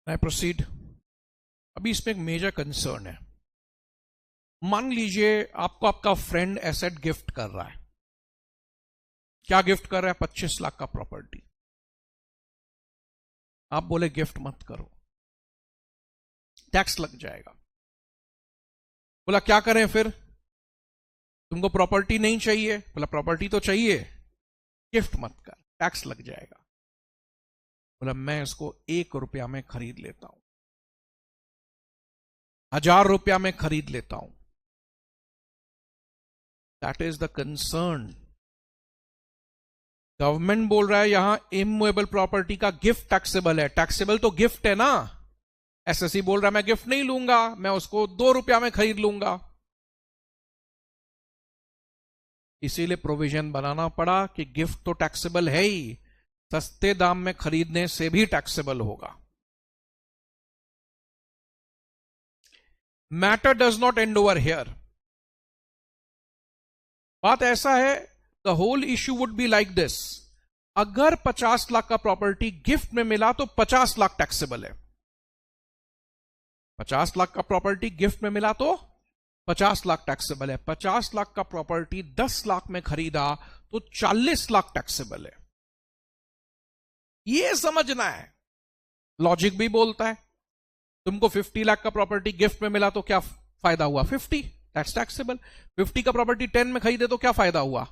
I proceed. अभी इसमें एक मेजर कंसर्न है। मान लीजिए आपको आपका फ्रेंड एसेट गिफ्ट कर रहा है। क्या गिफ्ट कर रहा है? 25 लाख का प्रॉपर्टी। आप बोले गिफ्ट मत करो, टैक्स लग जाएगा। बोला क्या करें फिर? तुमको प्रॉपर्टी नहीं चाहिए? बोला प्रॉपर्टी तो चाहिए, गिफ्ट मत कर, टैक्स लग जाएगा। बोला मैं इसको 1 रुपया में खरीद लेता हूं, 1000 रुपया में खरीद लेता हूं। That is the concern. Government बोल रहा है यहां इमूवेबल प्रॉपर्टी का गिफ्ट टैक्सेबल है। टैक्सेबल तो गिफ्ट है ना। एसएससी बोल रहा है मैं गिफ्ट नहीं लूंगा, मैं उसको 2 रुपया में खरीद लूंगा। इसीलिए प्रोविजन बनाना पड़ा कि गिफ्ट तो टैक्सेबल है ही, सस्ते दाम में खरीदने से भी टैक्सेबल होगा। Matter does not end over here. बात ऐसा है, the whole issue would be like this. अगर 50 लाख का प्रॉपर्टी गिफ्ट में मिला तो 50 लाख टैक्सेबल है। 50 लाख का प्रॉपर्टी गिफ्ट में मिला तो 50 लाख टैक्सेबल है। 50 लाख का प्रॉपर्टी 10 लाख में खरीदा तो 40 लाख टैक्सेबल है। यह समझना है। लॉजिक भी बोलता है तुमको 50 लाख का प्रॉपर्टी गिफ्ट में मिला तो क्या फायदा हुआ? 50, दैट्स टैक्सेबल। 50 का प्रॉपर्टी 10 में खरीदे तो क्या फायदा हुआ?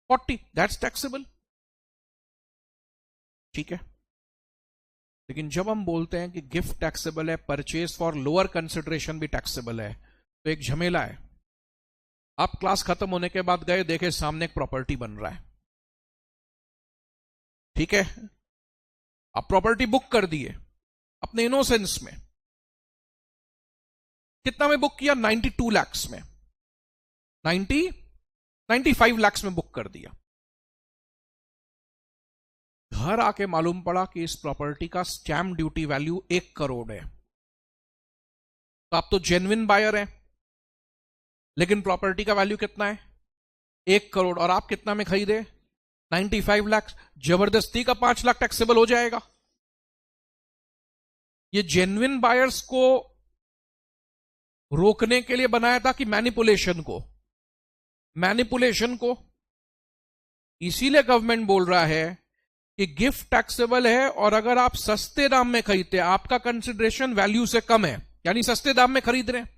40, दैट्स टैक्सेबल। ठीक है। लेकिन जब हम बोलते हैं कि गिफ्ट टैक्सेबल है, परचेज फॉर लोअर कंसिडरेशन भी टैक्सेबल है, तो एक झमेला है। आप क्लास खत्म होने के बाद गए, देखे सामने एक प्रॉपर्टी बन रहा है। ठीक है, आप प्रॉपर्टी बुक कर दिए अपने इनोसेंस में। कितना में बुक किया? 92 लाख में, 95 लाख में बुक कर दिया। घर आके मालूम पड़ा कि इस प्रॉपर्टी का स्टैम्प ड्यूटी वैल्यू 1 करोड़ है। तो आप तो जेन्युइन बायर हैं, लेकिन प्रॉपर्टी का वैल्यू कितना है? 1 करोड़। और आप कितना में खरीदे? 95 लाख। जबरदस्ती का 5 लाख टैक्सेबल हो जाएगा। ये जेन्युइन बायर्स को रोकने के लिए बनाया था कि मैनिपुलेशन को। इसीलिए गवर्नमेंट बोल रहा है कि गिफ्ट टैक्सेबल है, और अगर आप सस्ते दाम में खरीदते हैं, आपका कंसिडरेशन वैल्यू से कम है, यानी सस्ते दाम में खरीद रहे हैं,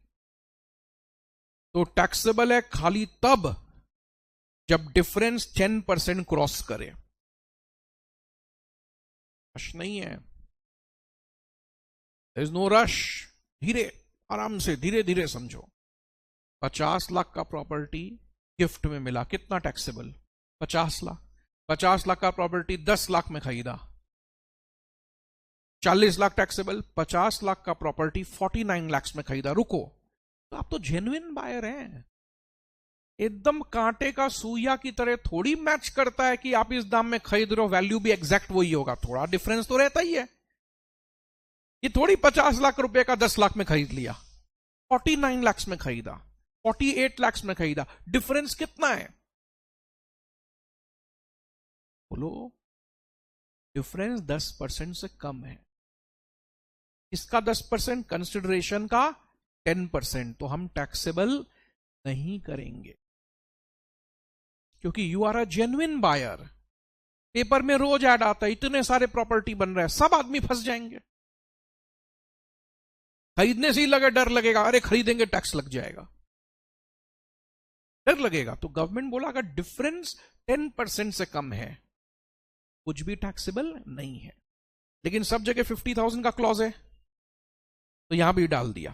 तो टैक्सेबल है खाली तब जब डिफरेंस 10% क्रॉस करे। रश नहीं है, देयर इज नो रश। धीरे आराम से, धीरे धीरे समझो। 50 लाख का प्रॉपर्टी गिफ्ट में मिला, कितना टैक्सेबल? 50 लाख। 50 लाख का प्रॉपर्टी 10 लाख में खरीदा, 40 लाख टैक्सेबल। 50 लाख का प्रॉपर्टी 49 लाख में खरीदा, रुको, तो आप तो जेन्युइन बायर हैं। एकदम कांटे का सुइया की तरह थोड़ी मैच करता है कि आप इस दाम में खरीद रहे हो, वैल्यू भी एग्जैक्ट वही होगा, थोड़ा डिफरेंस तो रहता ही है। ये थोड़ी 50 लाख रुपए का 10 लाख में खरीद लिया, 49 लाख में खरीदा, 48 लाख में खरीदा, डिफरेंस कितना है बोलो? डिफरेंस 10% से कम है। इसका 10%, कंसिडरेशन का 10%, तो हम टैक्सेबल नहीं करेंगे, क्योंकि you are a genuine buyer. Paper में रोज ऐड आता है, इतने सारे प्रॉपर्टी बन रहे हैं, सब आदमी फंस जाएंगे। खरीदने से ही लगे डर लगेगा, अरे खरीदेंगे टैक्स लग जाएगा, डर लगेगा। तो गवर्नमेंट बोला अगर डिफरेंस 10% से कम है कुछ भी टैक्सेबल नहीं है। लेकिन सब जगह 50,000 का क्लॉज है, तो यहां भी डाल दिया।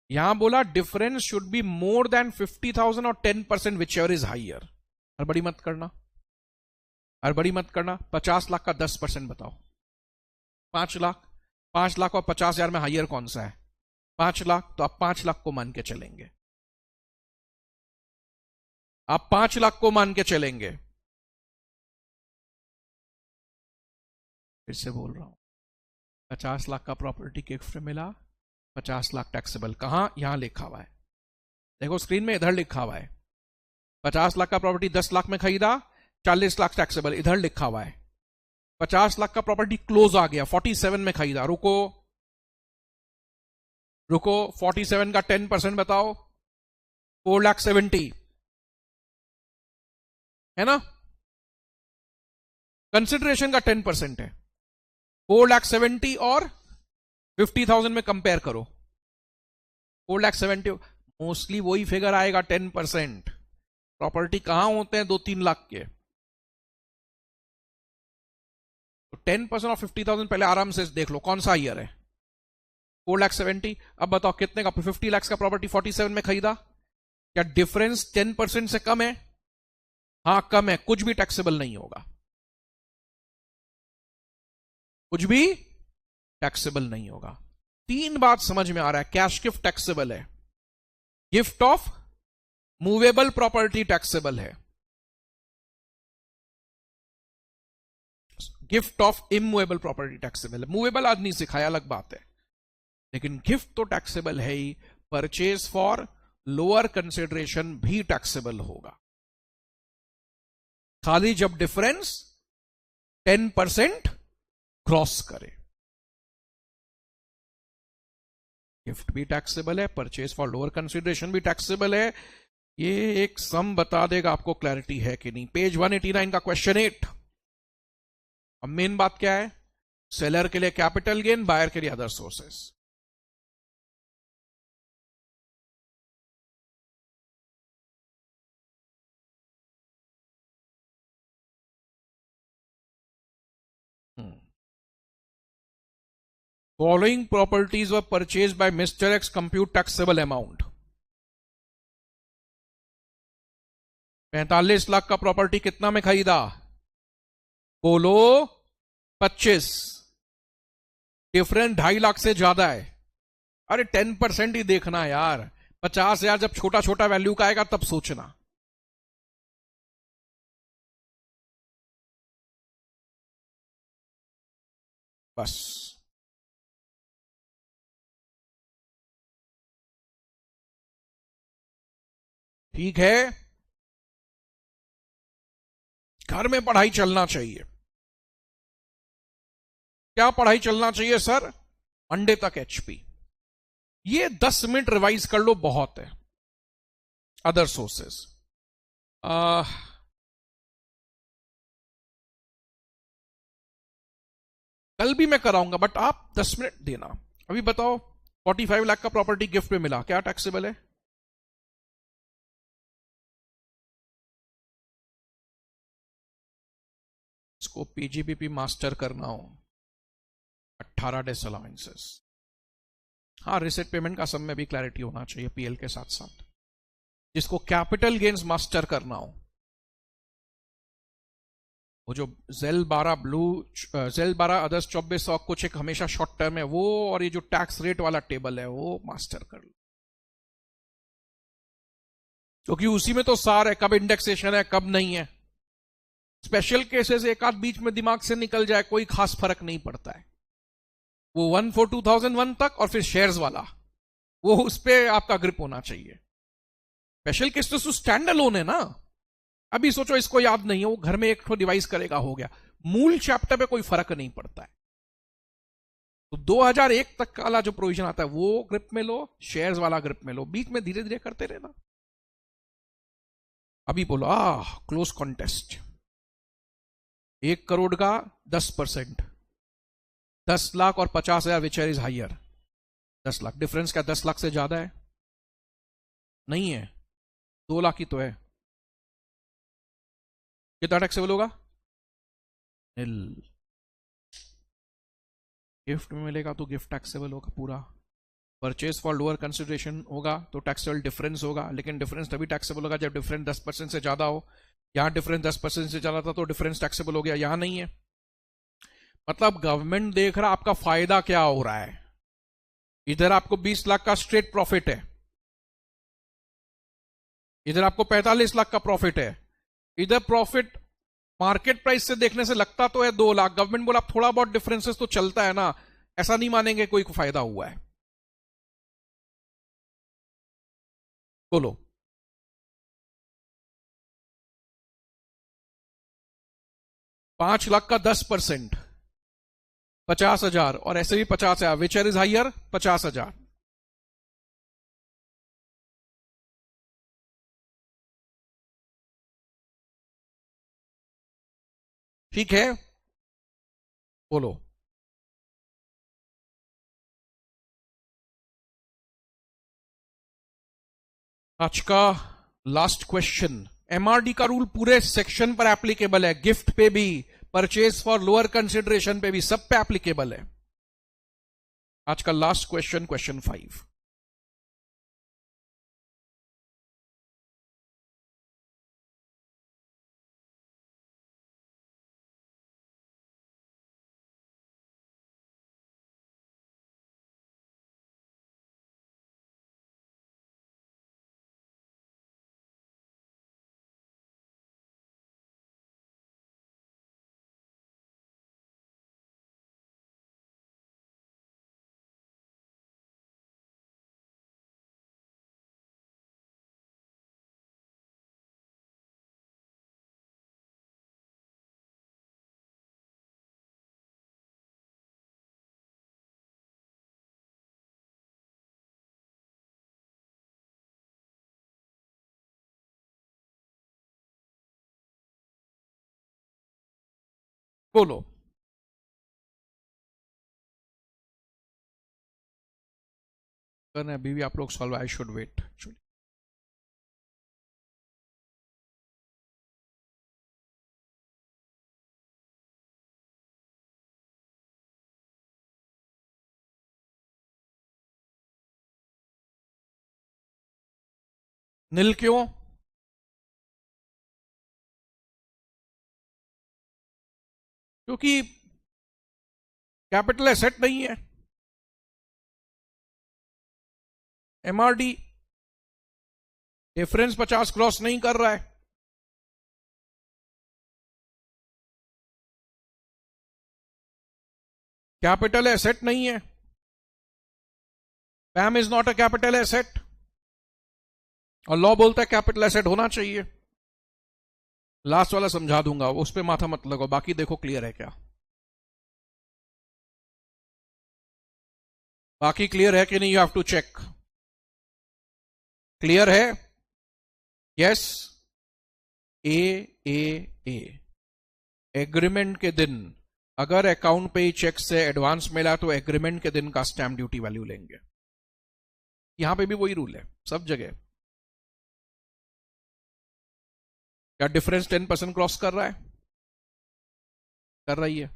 यहां बोला difference should be more than 50,000 और 10% विच एवर इज हाइयर। हड़बड़ी मत करना, हड़बड़ी मत करना। 50 लाख का 10% बताओ। 5 लाख, 5 लाख और 50,000 में हाइयर कौन सा है? 5 लाख। तो आप 5 लाख को मान के चलेंगे, आप 5 लाख को मान के चलेंगे। फिर से बोल रहा हूं, 50 लाख का प्रॉपर्टी गिफ्ट में मिला, 50 लाख टैक्सेबल। कहां? यहां लिखा हुआ है, देखो स्क्रीन में, इधर लिखा हुआ है। 50 लाख का प्रॉपर्टी 10 लाख में खरीदा, 40 लाख टैक्सेबल, इधर लिखा हुआ है। 50 लाख का प्रॉपर्टी क्लोज आ गया, 47 में खरीदा, रुको रुको, 47 का 10% बताओ, 4,70,000 है ना? कंसिडरेशन का 10% है, 4,70,000 और 50,000 में कंपेयर करो, 4,70,000 मोस्टली वही फिगर आएगा 10%। प्रॉपर्टी कहां होते हैं 2-3 लाख के, तो 10% और 50,000 पहले आराम से देख लो कौन सा ईयर है। 4,70,000। अब बताओ कितने का, 50 लाख का प्रॉपर्टी 47 में खरीदा, क्या डिफरेंस 10% से कम है? हां कम है, कुछ भी टैक्सेबल नहीं होगा, कुछ भी टैक्सेबल नहीं होगा। 3 बात समझ में आ रहा है। कैश गिफ्ट टैक्सेबल है, gift of movable property taxable है, gift of immovable property taxable है। मूवेबल आज नहीं सिखाया, अलग बात है, लेकिन गिफ्ट तो टैक्सेबल है ही। परचेज फॉर लोअर कंसिडरेशन भी टैक्सेबल होगा, खाली जब डिफरेंस 10% क्रॉस करे। गिफ्ट भी टैक्सेबल है, परचेज फॉर लोअर कंसिडरेशन भी टैक्सेबल है। ये एक सम बता देगा आपको क्लैरिटी है कि नहीं। पेज 189 का क्वेश्चन 8। अब मेन बात क्या है? सेलर के लिए कैपिटल गेन, बायर के लिए other sources. Following properties were purchased by Mr. X, compute taxable amount। 45 lakh का प्रॉपर्टी कितना में खरीदा? बोलो 25। डिफरेंस 2.5 लाख से ज्यादा है। अरे 10% ही देखना यार, 50,000 जब छोटा छोटा वैल्यू का आएगा तब सोचना। बस ठीक है, घर में पढ़ाई चलना चाहिए। क्या पढ़ाई चलना चाहिए सर? मंडे तक एचपी। ये 10 मिनट रिवाइज कर लो, बहुत है। अदर सोर्सेस कल भी मैं कराऊंगा, बट आप 10 मिनट देना। अभी बताओ 45 लाख का प्रॉपर्टी गिफ्ट में मिला, क्या टैक्सेबल है? इसको पीजीबीपी मास्टर करना हो, 18 डेज अलाउंसेस। हाँ, रिसेट पेमेंट का सब में भी क्लैरिटी होना चाहिए पीएल के साथ साथ। जिसको कैपिटल गेन्स मास्टर करना हो, वो जो जेल 12 ब्लू, जेल 12 अदर्स 2400 कुछ एक हमेशा शॉर्ट टर्म है वो, और ये जो टैक्स रेट वाला टेबल है वो मास्टर कर लो, क्योंकि उसी में तो सार है कब इंडेक्सेशन है कब नहीं है। स्पेशल केसेस एक आध बीच में दिमाग से निकल जाए कोई खास फर्क नहीं पड़ता है। वो 1 for 2001 तक और फिर शेयर्स वाला, वो उस पर आपका ग्रिप होना चाहिए। स्पेशल केस तो स्टैंड अलोन है ना। अभी सोचो इसको याद नहीं है, वो घर में एक तो डिवाइस करेगा, हो गया। मूल चैप्टर पे कोई फर्क नहीं पड़ता है। तो 2001 तक वाला जो प्रोविजन आता है वो ग्रिप में लो, शेयर्स वाला ग्रिप में लो, बीच में धीरे धीरे करते रहना। अभी बोलो क्लोज कॉन्टेस्ट, 1 करोड़ का 10%, 10 लाख और 50,000 which is higher. 10 lakh difference क्या 10 लाख से ज्यादा है? नहीं है, 2 लाख ही तो है। कितना टैक्सेबल होगा? निल। गिफ्ट में मिलेगा तो गिफ्ट टैक्सेबल होगा पूरा। परचेज फॉर लोअर कंसिडरेशन होगा तो टैक्सेबल डिफरेंस होगा, लेकिन डिफरेंस तभी टैक्सेबल होगा जब डिफरेंस 10% से ज्यादा हो। यहां डिफरेंस 10% से ज्यादा था तो डिफरेंस टैक्सेबल हो गया, यहां नहीं है। मतलब गवर्नमेंट देख रहा आपका फायदा क्या हो रहा है। इधर आपको 20 लाख का स्ट्रेट प्रॉफिट है, इधर आपको 45 लाख का प्रॉफिट है। इधर प्रॉफिट मार्केट प्राइस से देखने से लगता तो है 2 लाख, गवर्नमेंट बोला थोड़ा बहुत डिफरेंसेस तो चलता है ना, ऐसा नहीं मानेंगे कोई फायदा हुआ है। बोलो। $5 लाख का 10%, 50,000, और ऐसे भी 50,000, विच इज हाइयर 50,000। ठीक है, बोलो। आज का लास्ट क्वेश्चन। एमआरडी का रूल पूरे सेक्शन पर एप्लीकेबल है, गिफ्ट पे भी, परचेज फॉर लोअर कंसिडरेशन पे भी, सब पे एप्लीकेबल है। आज का लास्ट क्वेश्चन, क्वेश्चन 5। बोलो। करना अभी भी आप लोग solve, I should wait actually. नील क्यों? क्योंकि कैपिटल एसेट नहीं है। एमआरडी डिफरेंस 50 क्रॉस नहीं कर रहा है। कैपिटल एसेट नहीं है। Pam is not a capital asset, और लॉ बोलता है कैपिटल एसेट होना चाहिए। लास्ट वाला समझा दूंगा, उस पर माथा मत लगाओ, बाकी देखो क्लियर है क्या। बाकी क्लियर है कि नहीं? You have to check. Clear है? Yes. A a a agreement के दिन अगर अकाउंट पे ही चेक से एडवांस मिला तो एग्रीमेंट के दिन का स्टैंप ड्यूटी वैल्यू लेंगे। यहां पे भी वही रूल है सब जगह। क्या डिफरेंस 10% क्रॉस कर रहा है? कर रही है।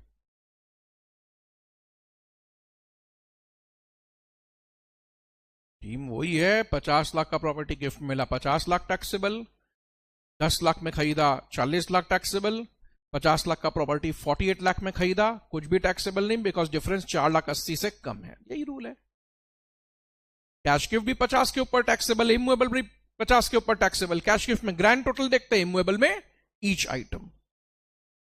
टीम वही है। 50 लाख का प्रॉपर्टी गिफ्ट मिला, 50 लाख टैक्सेबल। 10 लाख में खरीदा, 40 लाख टैक्सेबल। 50 लाख का प्रॉपर्टी 48 लाख में खरीदा, कुछ भी टैक्सेबल नहीं, बिकॉज डिफरेंस 4,80,000 से कम है। यही रूल है। कैश गिफ्ट भी 50 के ऊपर टैक्सेबल, इमूवेबल भी 50 के ऊपर टैक्सेबल। कैश गिफ्ट में ग्रैंड टोटल देखते हैं, इमूवेबल में ईच आइटम।